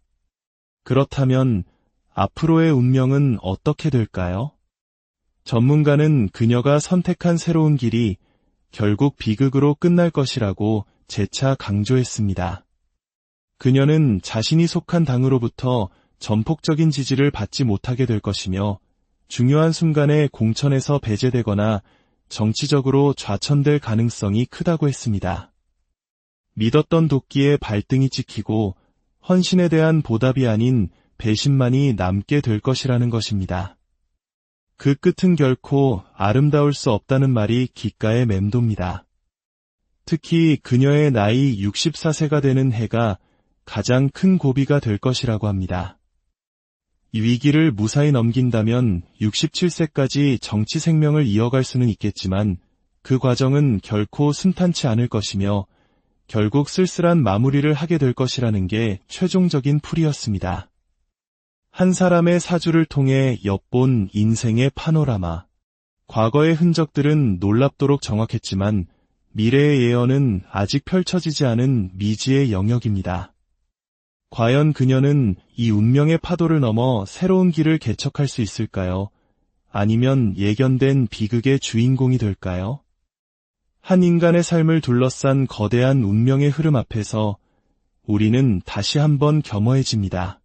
[SPEAKER 1] 그렇다면 앞으로의 운명은 어떻게 될까요? 전문가는 그녀가 선택한 새로운 길이 결국 비극으로 끝날 것이라고 재차 강조했습니다. 그녀는 자신이 속한 당으로부터 전폭적인 지지를 받지 못하게 될 것이며 중요한 순간에 공천에서 배제되거나 정치적으로 좌천될 가능성이 크다고 했습니다. 믿었던 도끼에 발등이 찍히고 헌신에 대한 보답이 아닌 배신만이 남게 될 것이라는 것입니다. 그 끝은 결코 아름다울 수 없다는 말이 귓가에 맴돕니다. 특히 그녀의 나이 64세가 되는 해가 가장 큰 고비가 될 것이라고 합니다. 이 위기를 무사히 넘긴다면 67세까지 정치 생명을 이어갈 수는 있겠지만 그 과정은 결코 순탄치 않을 것이며 결국 쓸쓸한 마무리를 하게 될 것이라는 게 최종적인 풀이였습니다. 한 사람의 사주를 통해 엿본 인생의 파노라마. 과거의 흔적들은 놀랍도록 정확했지만 미래의 예언은 아직 펼쳐지지 않은 미지의 영역입니다. 과연 그녀는 이 운명의 파도를 넘어 새로운 길을 개척할 수 있을까요? 아니면 예견된 비극의 주인공이 될까요? 한 인간의 삶을 둘러싼 거대한 운명의 흐름 앞에서 우리는 다시 한번 겸허해집니다.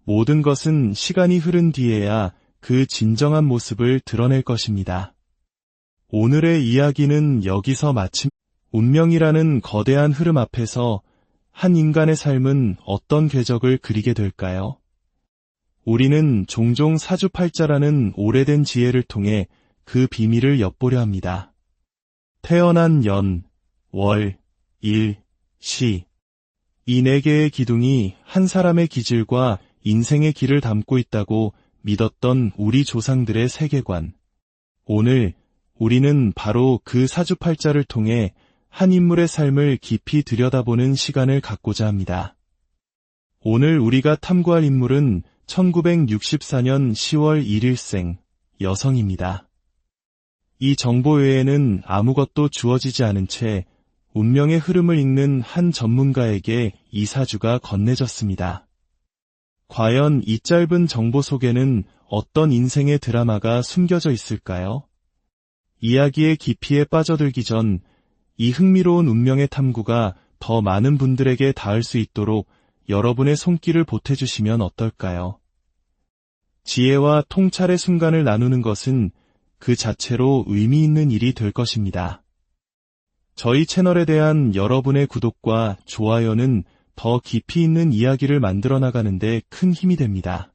[SPEAKER 1] 모든 것은 시간이 흐른 뒤에야 그 진정한 모습을 드러낼 것입니다. 오늘의 이야기는 여기서 마침. 운명이라는 거대한 흐름 앞에서 한 인간의 삶은 어떤 궤적을 그리게 될까요? 우리는 종종 사주팔자라는 오래된 지혜를 통해 그 비밀을 엿보려 합니다. 태어난 연, 월, 일, 시. 이 네 개의 기둥이 한 사람의 기질과 인생의 길을 담고 있다고 믿었던 우리 조상들의 세계관. 오늘 우리는 바로 그 사주팔자를 통해 한 인물의 삶을 깊이 들여다보는 시간을 갖고자 합니다. 오늘 우리가 탐구할 인물은 1964년 10월 1일생 여성입니다. 이 정보 외에는 아무것도 주어지지 않은 채 운명의 흐름을 읽는 한 전문가에게 이 사주가 건네졌습니다. 과연 이 짧은 정보 속에는 어떤 인생의 드라마가 숨겨져 있을까요? 이야기의 깊이에 빠져들기 전 이 흥미로운 운명의 탐구가 더 많은 분들에게 닿을 수 있도록 여러분의 손길을 보태주시면 어떨까요? 지혜와 통찰의 순간을 나누는 것은 그 자체로 의미 있는 일이 될 것입니다. 저희 채널에 대한 여러분의 구독과 좋아요는 더 깊이 있는 이야기를 만들어 나가는데 큰 힘이 됩니다.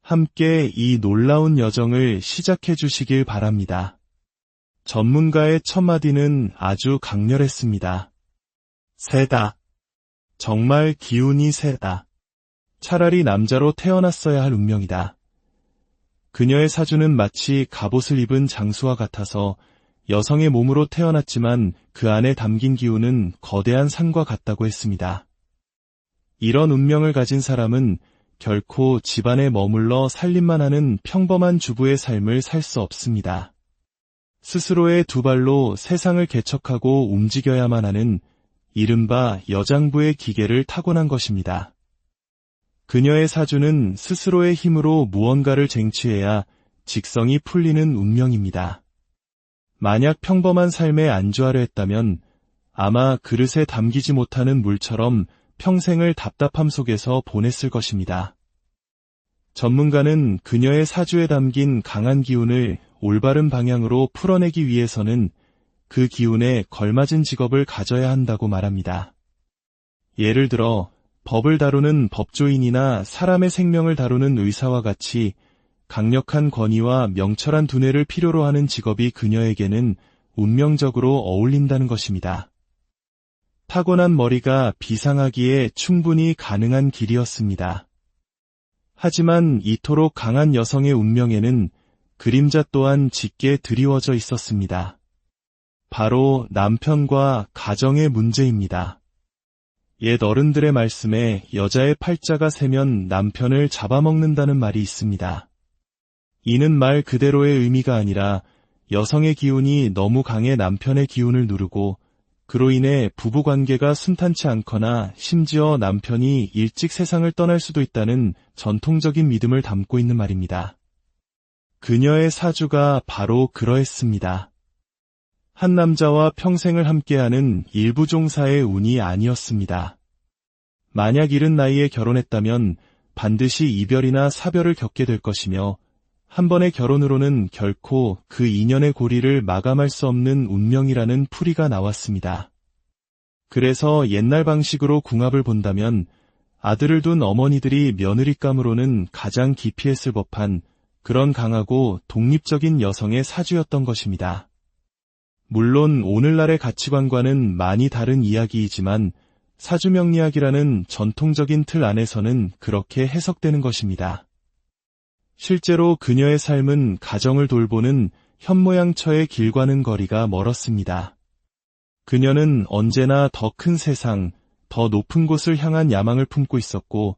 [SPEAKER 1] 함께 이 놀라운 여정을 시작해 주시길 바랍니다. 전문가의 첫 마디는 아주 강렬했습니다. 세다. 정말 기운이 세다. 차라리 남자로 태어났어야 할 운명이다. 그녀의 사주는 마치 갑옷을 입은 장수와 같아서 여성의 몸으로 태어났지만 그 안에 담긴 기운은 거대한 산과 같다고 했습니다. 이런 운명을 가진 사람은 결코 집안에 머물러 살림만 하는 평범한 주부의 삶을 살 수 없습니다. 스스로의 두 발로 세상을 개척하고 움직여야만 하는 이른바 여장부의 기계를 타고난 것입니다. 그녀의 사주는 스스로의 힘으로 무언가를 쟁취해야 직성이 풀리는 운명입니다. 만약 평범한 삶에 안주하려 했다면 아마 그릇에 담기지 못하는 물처럼 평생을 답답함 속에서 보냈을 것입니다. 전문가는 그녀의 사주에 담긴 강한 기운을 올바른 방향으로 풀어내기 위해서는 그 기운에 걸맞은 직업을 가져야 한다고 말합니다. 예를 들어 법을 다루는 법조인이나 사람의 생명을 다루는 의사와 같이 강력한 권위와 명철한 두뇌를 필요로 하는 직업이 그녀에게는 운명적으로 어울린다는 것입니다. 타고난 머리가 비상하기에 충분히 가능한 길이었습니다. 하지만 이토록 강한 여성의 운명에는 그림자 또한 짙게 드리워져 있었습니다. 바로 남편과 가정의 문제입니다. 옛 어른들의 말씀에 여자의 팔자가 세면 남편을 잡아먹는다는 말이 있습니다. 이는 말 그대로의 의미가 아니라 여성의 기운이 너무 강해 남편의 기운을 누르고 그로 인해 부부관계가 순탄치 않거나 심지어 남편이 일찍 세상을 떠날 수도 있다는 전통적인 믿음을 담고 있는 말입니다. 그녀의 사주가 바로 그러했습니다. 한 남자와 평생을 함께하는 일부 종사의 운이 아니었습니다. 만약 이른 나이에 결혼했다면 반드시 이별이나 사별을 겪게 될 것이며 한 번의 결혼으로는 결코 그 인연의 고리를 마감할 수 없는 운명이라는 풀이가 나왔습니다. 그래서 옛날 방식으로 궁합을 본다면 아들을 둔 어머니들이 며느리감으로는 가장 기피했을 법한 그런 강하고 독립적인 여성의 사주였던 것입니다. 물론 오늘날의 가치관과는 많이 다른 이야기이지만 사주명리학이라는 전통적인 틀 안에서는 그렇게 해석되는 것입니다. 실제로 그녀의 삶은 가정을 돌보는 현모양처의 길과는 거리가 멀었습니다. 그녀는 언제나 더 큰 세상, 더 높은 곳을 향한 야망을 품고 있었고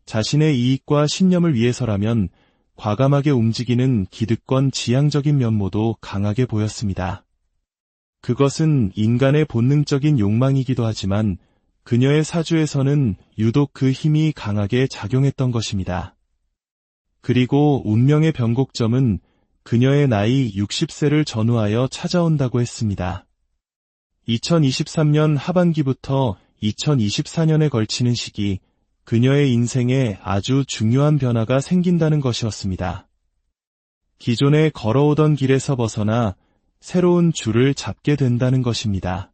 [SPEAKER 1] 자신의 이익과 신념을 위해서라면 과감하게 움직이는 기득권 지향적인 면모도 강하게 보였습니다. 그것은 인간의 본능적인 욕망이기도 하지만 그녀의 사주에서는 유독 그 힘이 강하게 작용했던 것입니다. 그리고 운명의 변곡점은 그녀의 나이 60세를 전후하여 찾아온다고 했습니다. 2023년 하반기부터 2024년에 걸치는 시기, 그녀의 인생에 아주 중요한 변화가 생긴다는 것이었습니다. 기존에 걸어오던 길에서 벗어나 새로운 줄을 잡게 된다는 것입니다.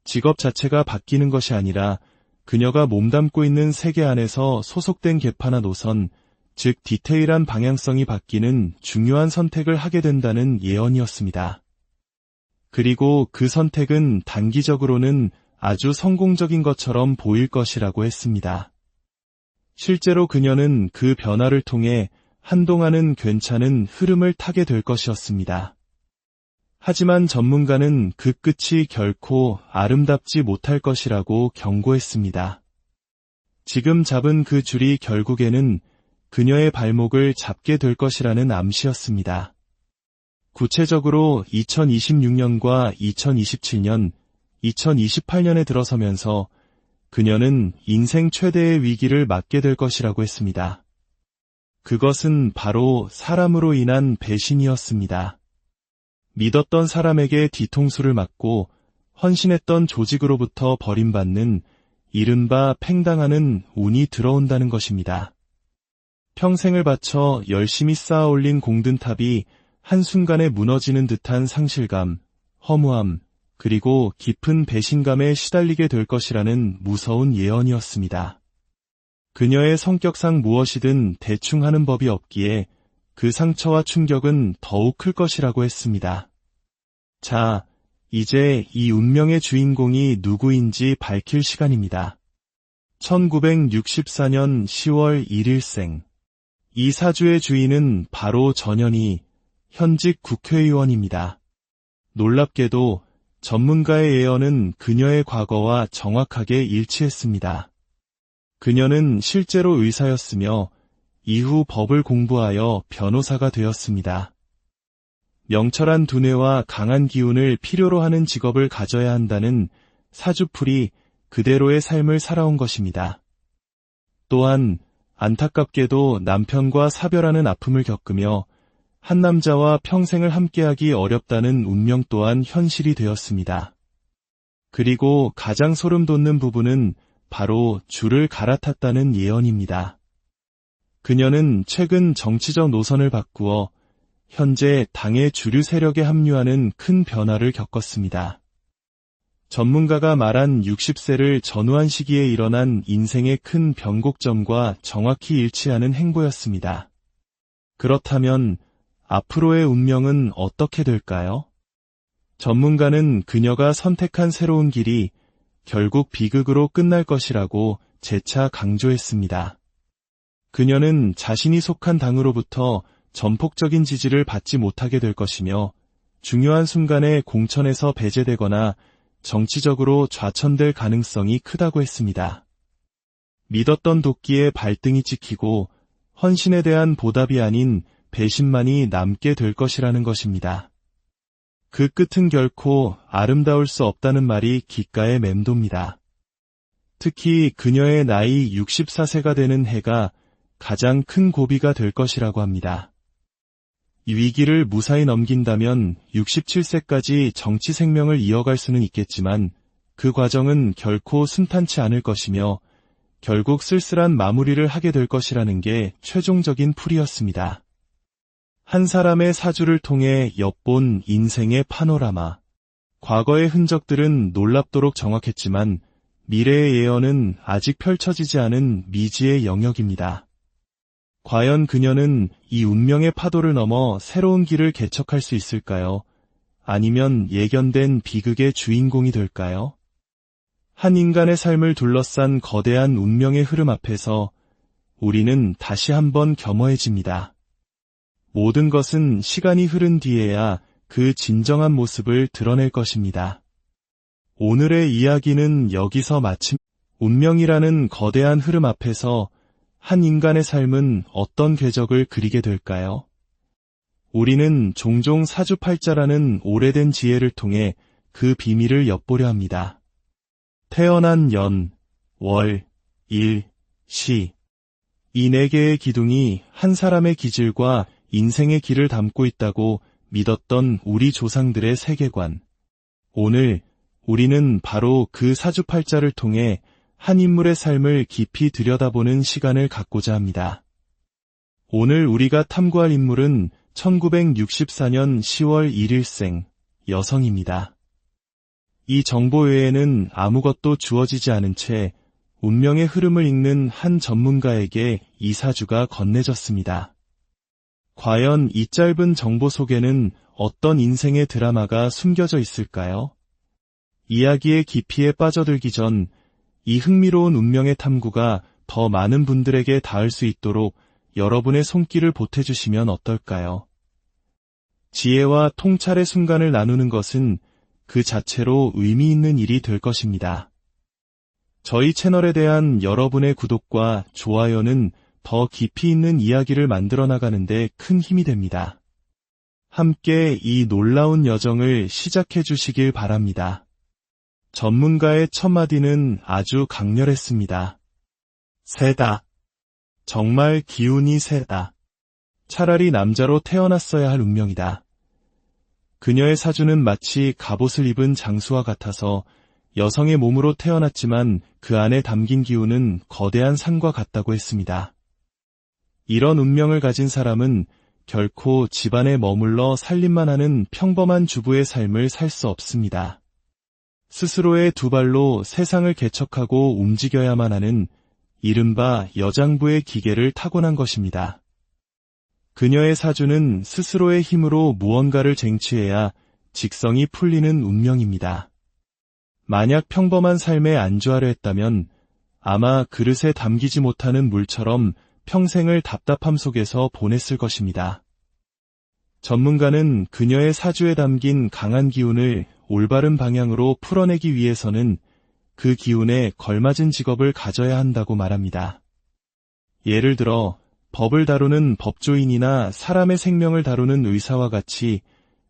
[SPEAKER 1] 직업 자체가 바뀌는 것이 아니라 그녀가 몸담고 있는 세계 안에서 소속된 계파나 노선, 즉 디테일한 방향성이 바뀌는 중요한 선택을 하게 된다는 예언이었습니다. 그리고 그 선택은 단기적으로는 아주 성공적인 것처럼 보일 것이라고 했습니다. 실제로 그녀는 그 변화를 통해 한동안은 괜찮은 흐름을 타게 될 것이었습니다. 하지만 전문가는 그 끝이 결코 아름답지 못할 것이라고 경고했습니다. 지금 잡은 그 줄이 결국에는 그녀의 발목을 잡게 될 것이라는 암시였습니다. 구체적으로 2026년과 2027년, 2028년에 들어서면서 그녀는 인생 최대의 위기를 맞게 될 것이라고 했습니다. 그것은 바로 사람으로 인한 배신이었습니다. 믿었던 사람에게 뒤통수를 맞고 헌신했던 조직으로부터 버림받는 이른바 팽당하는 운이 들어온다는 것입니다. 평생을 바쳐 열심히 쌓아 올린 공든탑이 한순간에 무너지는 듯한 상실감, 허무함, 그리고 깊은 배신감에 시달리게 될 것이라는 무서운 예언이었습니다. 그녀의 성격상 무엇이든 대충 하는 법이 없기에 그 상처와 충격은 더욱 클 것이라고 했습니다. 자, 이제 이 운명의 주인공이 누구인지 밝힐 시간입니다. 1964년 10월 1일생. 이 사주의 주인은 바로 전현희, 현직 국회의원입니다. 놀랍게도 전문가의 예언은 그녀의 과거와 정확하게 일치했습니다. 그녀는 실제로 의사였으며 이후 법을 공부하여 변호사가 되었습니다. 명철한 두뇌와 강한 기운을 필요로 하는 직업을 가져야 한다는 사주풀이 그대로의 삶을 살아온 것입니다. 또한 안타깝게도 남편과 사별하는 아픔을 겪으며 한 남자와 평생을 함께하기 어렵다는 운명 또한 현실이 되었습니다. 그리고 가장 소름 돋는 부분은 바로 줄을 갈아탔다는 예언입니다. 그녀는 최근 정치적 노선을 바꾸어 현재 당의 주류 세력에 합류하는 큰 변화를 겪었습니다. 전문가가 말한 60세를 전후한 시기에 일어난 인생의 큰 변곡점과 정확히 일치하는 행보였습니다. 그렇다면 앞으로의 운명은 어떻게 될까요? 전문가는 그녀가 선택한 새로운 길이 결국 비극으로 끝날 것이라고 재차 강조했습니다. 그녀는 자신이 속한 당으로부터 전폭적인 지지를 받지 못하게 될 것이며 중요한 순간에 공천에서 배제되거나 정치적으로 좌천될 가능성이 크다고 했습니다. 믿었던 도끼에 발등이 찍히고 헌신에 대한 보답이 아닌 배신만이 남게 될 것이라는 것입니다. 그 끝은 결코 아름다울 수 없다는 말이 귓가에 맴돕니다. 특히 그녀의 나이 64세가 되는 해가 가장 큰 고비가 될 것이라고 합니다. 이 위기를 무사히 넘긴다면 67세까지 정치 생명을 이어갈 수는 있겠지만 그 과정은 결코 순탄치 않을 것이며 결국 쓸쓸한 마무리를 하게 될 것이라는 게 최종적인 풀이였습니다. 한 사람의 사주를 통해 엿본 인생의 파노라마. 과거의 흔적들은 놀랍도록 정확했지만 미래의 예언은 아직 펼쳐지지 않은 미지의 영역입니다. 과연 그녀는 이 운명의 파도를 넘어 새로운 길을 개척할 수 있을까요? 아니면 예견된 비극의 주인공이 될까요? 한 인간의 삶을 둘러싼 거대한 운명의 흐름 앞에서 우리는 다시 한번 겸허해집니다. 모든 것은 시간이 흐른 뒤에야 그 진정한 모습을 드러낼 것입니다. 오늘의 이야기는 여기서 마침. 운명이라는 거대한 흐름 앞에서 한 인간의 삶은 어떤 궤적을 그리게 될까요? 우리는 종종 사주팔자라는 오래된 지혜를 통해 그 비밀을 엿보려 합니다. 태어난 연, 월, 일, 시. 이 네 개의 기둥이 한 사람의 기질과 인생의 길을 담고 있다고 믿었던 우리 조상들의 세계관. 오늘 우리는 바로 그 사주팔자를 통해 한 인물의 삶을 깊이 들여다보는 시간을 갖고자 합니다. 오늘 우리가 탐구할 인물은 1964년 10월 1일생 여성입니다. 이 정보 외에는 아무것도 주어지지 않은 채 운명의 흐름을 읽는 한 전문가에게 이 사주가 건네졌습니다. 과연 이 짧은 정보 속에는 어떤 인생의 드라마가 숨겨져 있을까요? 이야기의 깊이에 빠져들기 전 이 흥미로운 운명의 탐구가 더 많은 분들에게 닿을 수 있도록 여러분의 손길을 보태주시면 어떨까요? 지혜와 통찰의 순간을 나누는 것은 그 자체로 의미 있는 일이 될 것입니다. 저희 채널에 대한 여러분의 구독과 좋아요는 더 깊이 있는 이야기를 만들어 나가는데 큰 힘이 됩니다. 함께 이 놀라운 여정을 시작해 주시길 바랍니다. 전문가의 첫 마디는 아주 강렬했습니다. 세다. 정말 기운이 세다. 차라리 남자로 태어났어야 할 운명이다. 그녀의 사주는 마치 갑옷을 입은 장수와 같아서 여성의 몸으로 태어났지만 그 안에 담긴 기운은 거대한 산과 같다고 했습니다. 이런 운명을 가진 사람은 결코 집안에 머물러 살림만 하는 평범한 주부의 삶을 살 수 없습니다. 스스로의 두 발로 세상을 개척하고 움직여야만 하는 이른바 여장부의 기계를 타고난 것입니다. 그녀의 사주는 스스로의 힘으로 무언가를 쟁취해야 직성이 풀리는 운명입니다. 만약 평범한 삶에 안주하려 했다면 아마 그릇에 담기지 못하는 물처럼 평생을 답답함 속에서 보냈을 것입니다. 전문가는 그녀의 사주에 담긴 강한 기운을 올바른 방향으로 풀어내기 위해서는 그 기운에 걸맞은 직업을 가져야 한다고 말합니다. 예를 들어 법을 다루는 법조인이나 사람의 생명을 다루는 의사와 같이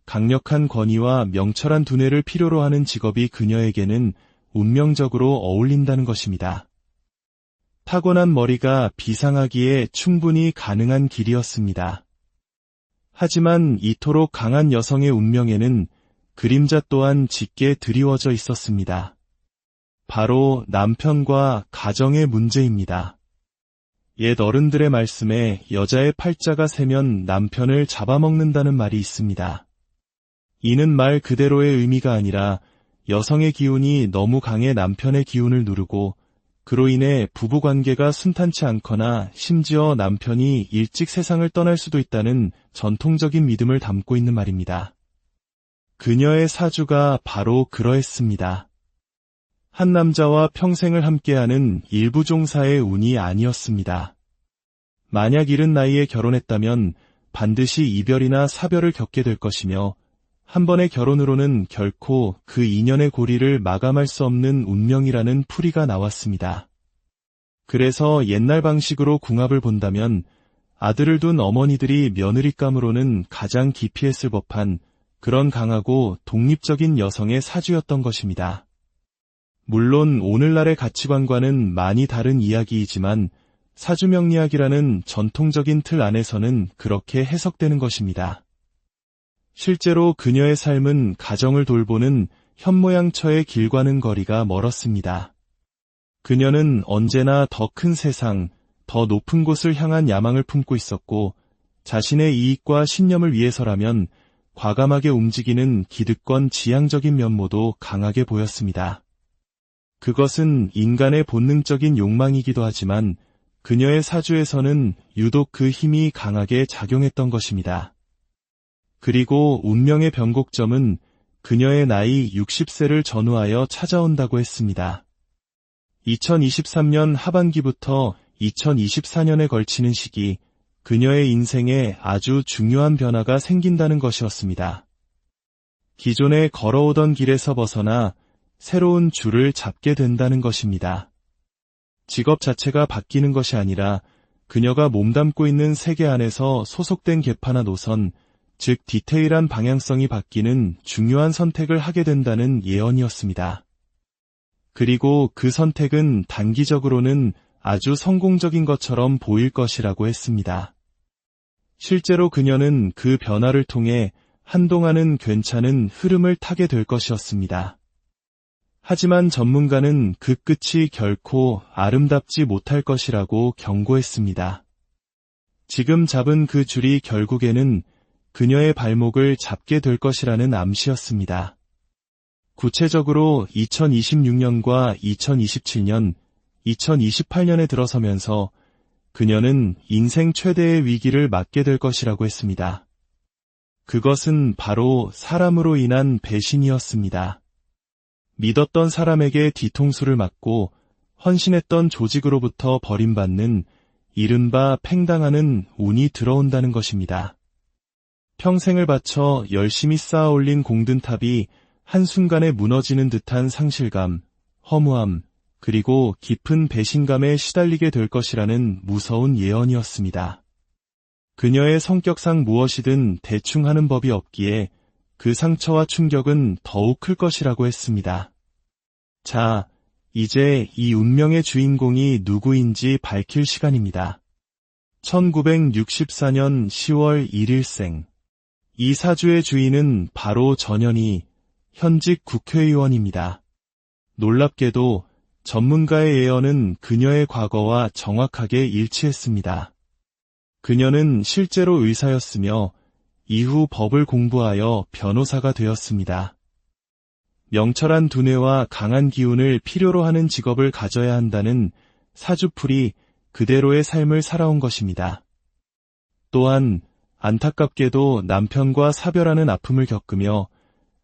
[SPEAKER 1] 강력한 권위와 명철한 두뇌를 필요로 하는 직업이 그녀에게는 운명적으로 어울린다는 것입니다. 타고난 머리가 비상하기에 충분히 가능한 길이었습니다. 하지만 이토록 강한 여성의 운명에는 그림자 또한 짙게 드리워져 있었습니다. 바로 남편과 가정의 문제입니다. 옛 어른들의 말씀에 여자의 팔자가 세면 남편을 잡아먹는다는 말이 있습니다. 이는 말 그대로의 의미가 아니라 여성의 기운이 너무 강해 남편의 기운을 누르고 그로 인해 부부관계가 순탄치 않거나 심지어 남편이 일찍 세상을 떠날 수도 있다는 전통적인 믿음을 담고 있는 말입니다. 그녀의 사주가 바로 그러했습니다. 한 남자와 평생을 함께하는 일부 종사의 운이 아니었습니다. 만약 이른 나이에 결혼했다면 반드시 이별이나 사별을 겪게 될 것이며 한 번의 결혼으로는 결코 그 인연의 고리를 마감할 수 없는 운명이라는 풀이가 나왔습니다. 그래서 옛날 방식으로 궁합을 본다면 아들을 둔 어머니들이 며느리감으로는 가장 기피했을 법한 그런 강하고 독립적인 여성의 사주였던 것입니다. 물론 오늘날의 가치관과는 많이 다른 이야기이지만 사주명리학이라는 전통적인 틀 안에서는 그렇게 해석되는 것입니다. 실제로 그녀의 삶은 가정을 돌보는 현모양처의 길과는 거리가 멀었습니다. 그녀는 언제나 더 큰 세상, 더 높은 곳을 향한 야망을 품고 있었고 자신의 이익과 신념을 위해서라면 과감하게 움직이는 기득권 지향적인 면모도 강하게 보였습니다. 그것은 인간의 본능적인 욕망이기도 하지만 그녀의 사주에서는 유독 그 힘이 강하게 작용했던 것입니다. 그리고 운명의 변곡점은 그녀의 나이 60세를 전후하여 찾아온다고 했습니다. 2023년 하반기부터 2024년에 걸치는 시기, 그녀의 인생에 아주 중요한 변화가 생긴다는 것이었습니다. 기존에 걸어오던 길에서 벗어나 새로운 줄을 잡게 된다는 것입니다. 직업 자체가 바뀌는 것이 아니라 그녀가 몸담고 있는 세계 안에서 소속된 계파나 노선, 즉 디테일한 방향성이 바뀌는 중요한 선택을 하게 된다는 예언이었습니다. 그리고 그 선택은 단기적으로는 아주 성공적인 것처럼 보일 것이라고 했습니다. 실제로 그녀는 그 변화를 통해 한동안은 괜찮은 흐름을 타게 될 것이었습니다. 하지만 전문가는 그 끝이 결코 아름답지 못할 것이라고 경고했습니다. 지금 잡은 그 줄이 결국에는 그녀의 발목을 잡게 될 것이라는 암시였습니다. 구체적으로 2026년과 2027년, 2028년에 들어서면서 그녀는 인생 최대의 위기를 맞게 될 것이라고 했습니다. 그것은 바로 사람으로 인한 배신이었습니다. 믿었던 사람에게 뒤통수를 맞고 헌신했던 조직으로부터 버림받는 이른바 팽당하는 운이 들어온다는 것입니다. 평생을 바쳐 열심히 쌓아 올린 공든탑이 한순간에 무너지는 듯한 상실감, 허무함, 그리고 깊은 배신감에 시달리게 될 것이라는 무서운 예언이었습니다. 그녀의 성격상 무엇이든 대충 하는 법이 없기에 그 상처와 충격은 더욱 클 것이라고 했습니다. 자, 이제 이 운명의 주인공이 누구인지 밝힐 시간입니다. 1964년 10월 1일생. 이 사주의 주인은 바로 전현희, 현직 국회의원입니다. 놀랍게도 전문가의 예언은 그녀의 과거와 정확하게 일치했습니다. 그녀는 실제로 의사였으며 이후 법을 공부하여 변호사가 되었습니다. 명철한 두뇌와 강한 기운을 필요로 하는 직업을 가져야 한다는 사주풀이 그대로의 삶을 살아온 것입니다. 또한 안타깝게도 남편과 사별하는 아픔을 겪으며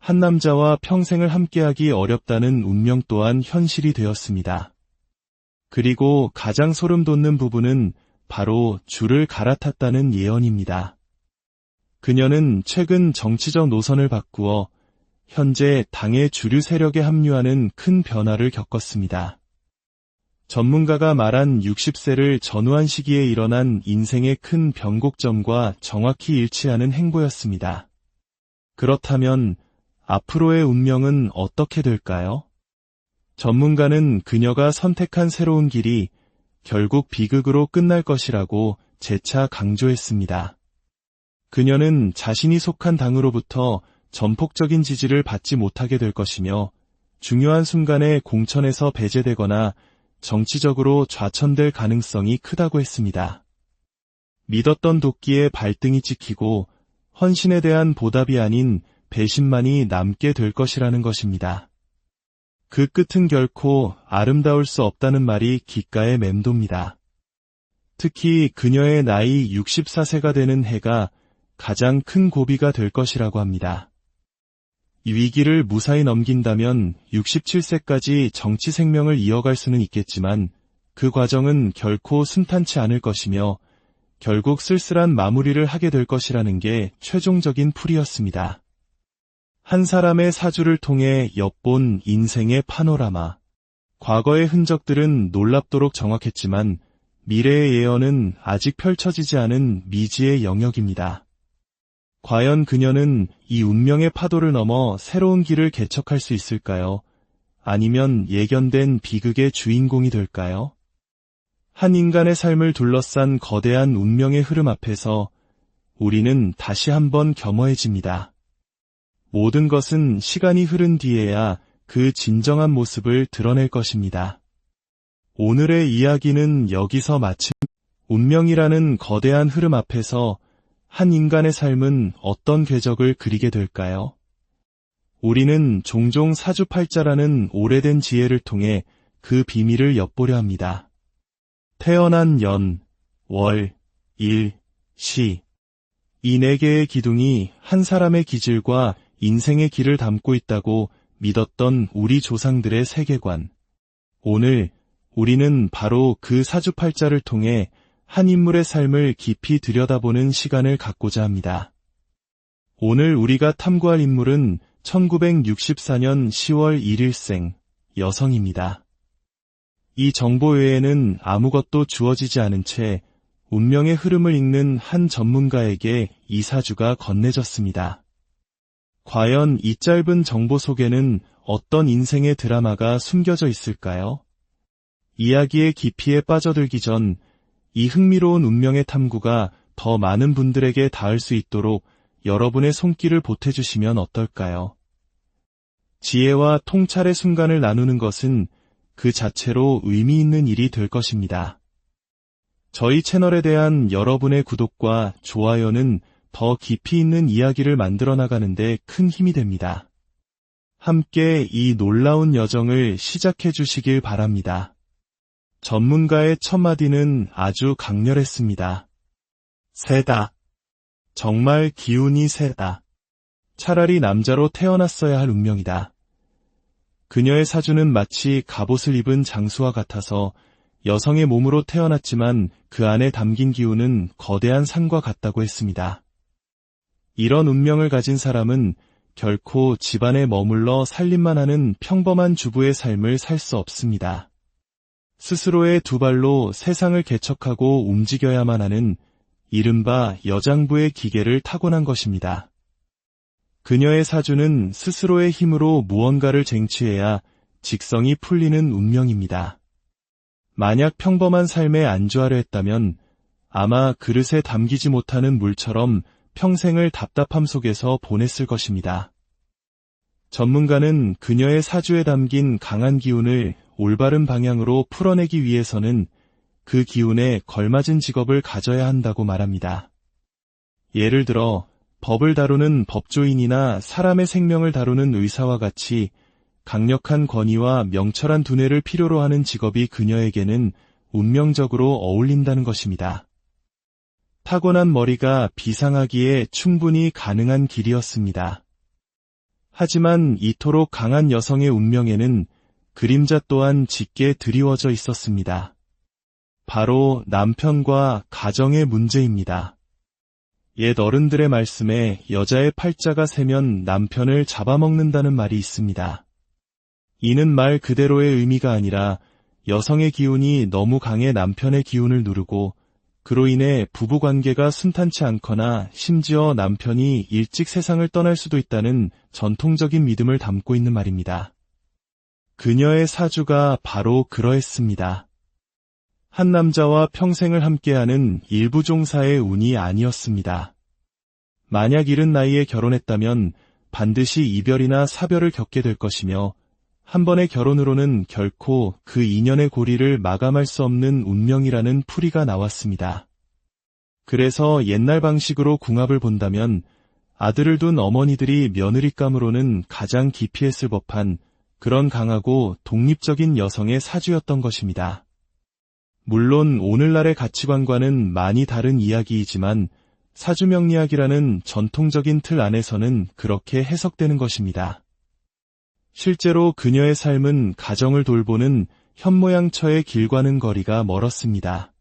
[SPEAKER 1] 한 남자와 평생을 함께하기 어렵다는 운명 또한 현실이 되었습니다. 그리고 가장 소름 돋는 부분은 바로 줄을 갈아탔다는 예언입니다. 그녀는 최근 정치적 노선을 바꾸어 현재 당의 주류 세력에 합류하는 큰 변화를 겪었습니다. 전문가가 말한 60세를 전후한 시기에 일어난 인생의 큰 변곡점과 정확히 일치하는 행보였습니다. 그렇다면 앞으로의 운명은 어떻게 될까요? 전문가는 그녀가 선택한 새로운 길이 결국 비극으로 끝날 것이라고 재차 강조했습니다. 그녀는 자신이 속한 당으로부터 전폭적인 지지를 받지 못하게 될 것이며 중요한 순간에 공천에서 배제되거나 정치적으로 좌천될 가능성이 크다고 했습니다. 믿었던 도끼에 발등이 찍히고 헌신에 대한 보답이 아닌 배신만이 남게 될 것이라는 것입니다. 그 끝은 결코 아름다울 수 없다는 말이 귓가에 맴돕니다. 특히 그녀의 나이 64세가 되는 해가 가장 큰 고비가 될 것이라고 합니다. 이 위기를 무사히 넘긴다면 67세까지 정치 생명을 이어갈 수는 있겠지만 그 과정은 결코 순탄치 않을 것이며 결국 쓸쓸한 마무리를 하게 될 것이라는 게 최종적인 풀이였습니다. 한 사람의 사주를 통해 엿본 인생의 파노라마. 과거의 흔적들은 놀랍도록 정확했지만 미래의 예언은 아직 펼쳐지지 않은 미지의 영역입니다. 과연 그녀는 이 운명의 파도를 넘어 새로운 길을 개척할 수 있을까요? 아니면 예견된 비극의 주인공이 될까요? 한 인간의 삶을 둘러싼 거대한 운명의 흐름 앞에서 우리는 다시 한번 겸허해집니다. 모든 것은 시간이 흐른 뒤에야 그 진정한 모습을 드러낼 것입니다. 오늘의 이야기는 여기서 운명이라는 거대한 흐름 앞에서 한 인간의 삶은 어떤 궤적을 그리게 될까요? 우리는 종종 사주팔자라는 오래된 지혜를 통해 그 비밀을 엿보려 합니다. 태어난 연, 월, 일, 시. 이 4개의 기둥이 한 사람의 기질과 인생의 길을 담고 있다고 믿었던 우리 조상들의 세계관. 오늘 우리는 바로 그 사주팔자를 통해 한 인물의 삶을 깊이 들여다보는 시간을 갖고자 합니다. 오늘 우리가 탐구할 인물은 1964년 10월 1일생 여성입니다. 이 정보 외에는 아무것도 주어지지 않은 채 운명의 흐름을 읽는 한 전문가에게 이 사주가 건네졌습니다. 과연 이 짧은 정보 속에는 어떤 인생의 드라마가 숨겨져 있을까요? 이야기의 깊이에 빠져들기 전 이 흥미로운 운명의 탐구가 더 많은 분들에게 닿을 수 있도록 여러분의 손길을 보태주시면 어떨까요? 지혜와 통찰의 순간을 나누는 것은 그 자체로 의미 있는 일이 될 것입니다. 저희 채널에 대한 여러분의 구독과 좋아요는 더 깊이 있는 이야기를 만들어 나가는데 큰 힘이 됩니다. 함께 이 놀라운 여정을 시작해 주시길 바랍니다. 전문가의 첫 마디는 아주 강렬했습니다. 세다. 정말 기운이 세다. 차라리 남자로 태어났어야 할 운명이다. 그녀의 사주는 마치 갑옷을 입은 장수와 같아서 여성의 몸으로 태어났지만 그 안에 담긴 기운은 거대한 산과 같다고 했습니다. 이런 운명을 가진 사람은 결코 집안에 머물러 살림만 하는 평범한 주부의 삶을 살 수 없습니다. 스스로의 두 발로 세상을 개척하고 움직여야만 하는 이른바 여장부의 기계를 타고난 것입니다. 그녀의 사주는 스스로의 힘으로 무언가를 쟁취해야 직성이 풀리는 운명입니다. 만약 평범한 삶에 안주하려 했다면 아마 그릇에 담기지 못하는 물처럼 평생을 답답함 속에서 보냈을 것입니다. 전문가는 그녀의 사주에 담긴 강한 기운을 올바른 방향으로 풀어내기 위해서는 그 기운에 걸맞은 직업을 가져야 한다고 말합니다. 예를 들어 법을 다루는 법조인이나 사람의 생명을 다루는 의사와 같이 강력한 권위와 명철한 두뇌를 필요로 하는 직업이 그녀에게는 운명적으로 어울린다는 것입니다. 타고난 머리가 비상하기에 충분히 가능한 길이었습니다. 하지만 이토록 강한 여성의 운명에는 그림자 또한 짙게 드리워져 있었습니다. 바로 남편과 가정의 문제입니다. 옛 어른들의 말씀에 여자의 팔자가 세면 남편을 잡아먹는다는 말이 있습니다. 이는 말 그대로의 의미가 아니라 여성의 기운이 너무 강해 남편의 기운을 누르고 그로 인해 부부관계가 순탄치 않거나 심지어 남편이 일찍 세상을 떠날 수도 있다는 전통적인 믿음을 담고 있는 말입니다. 그녀의 사주가 바로 그러했습니다. 한 남자와 평생을 함께하는 일부 종사의 운이 아니었습니다. 만약 이른 나이에 결혼했다면 반드시 이별이나 사별을 겪게 될 것이며 한 번의 결혼으로는 결코 그 인연의 고리를 마감할 수 없는 운명이라는 풀이가 나왔습니다. 그래서 옛날 방식으로 궁합을 본다면 아들을 둔 어머니들이 며느리감으로는 가장 기피했을 법한 그런 강하고 독립적인 여성의 사주였던 것입니다. 물론 오늘날의 가치관과는 많이 다른 이야기이지만 사주명리학이라는 전통적인 틀 안에서는 그렇게 해석되는 것입니다. 실제로 그녀의 삶은 가정을 돌보는 현모양처의 길과는 거리가 멀었습니다.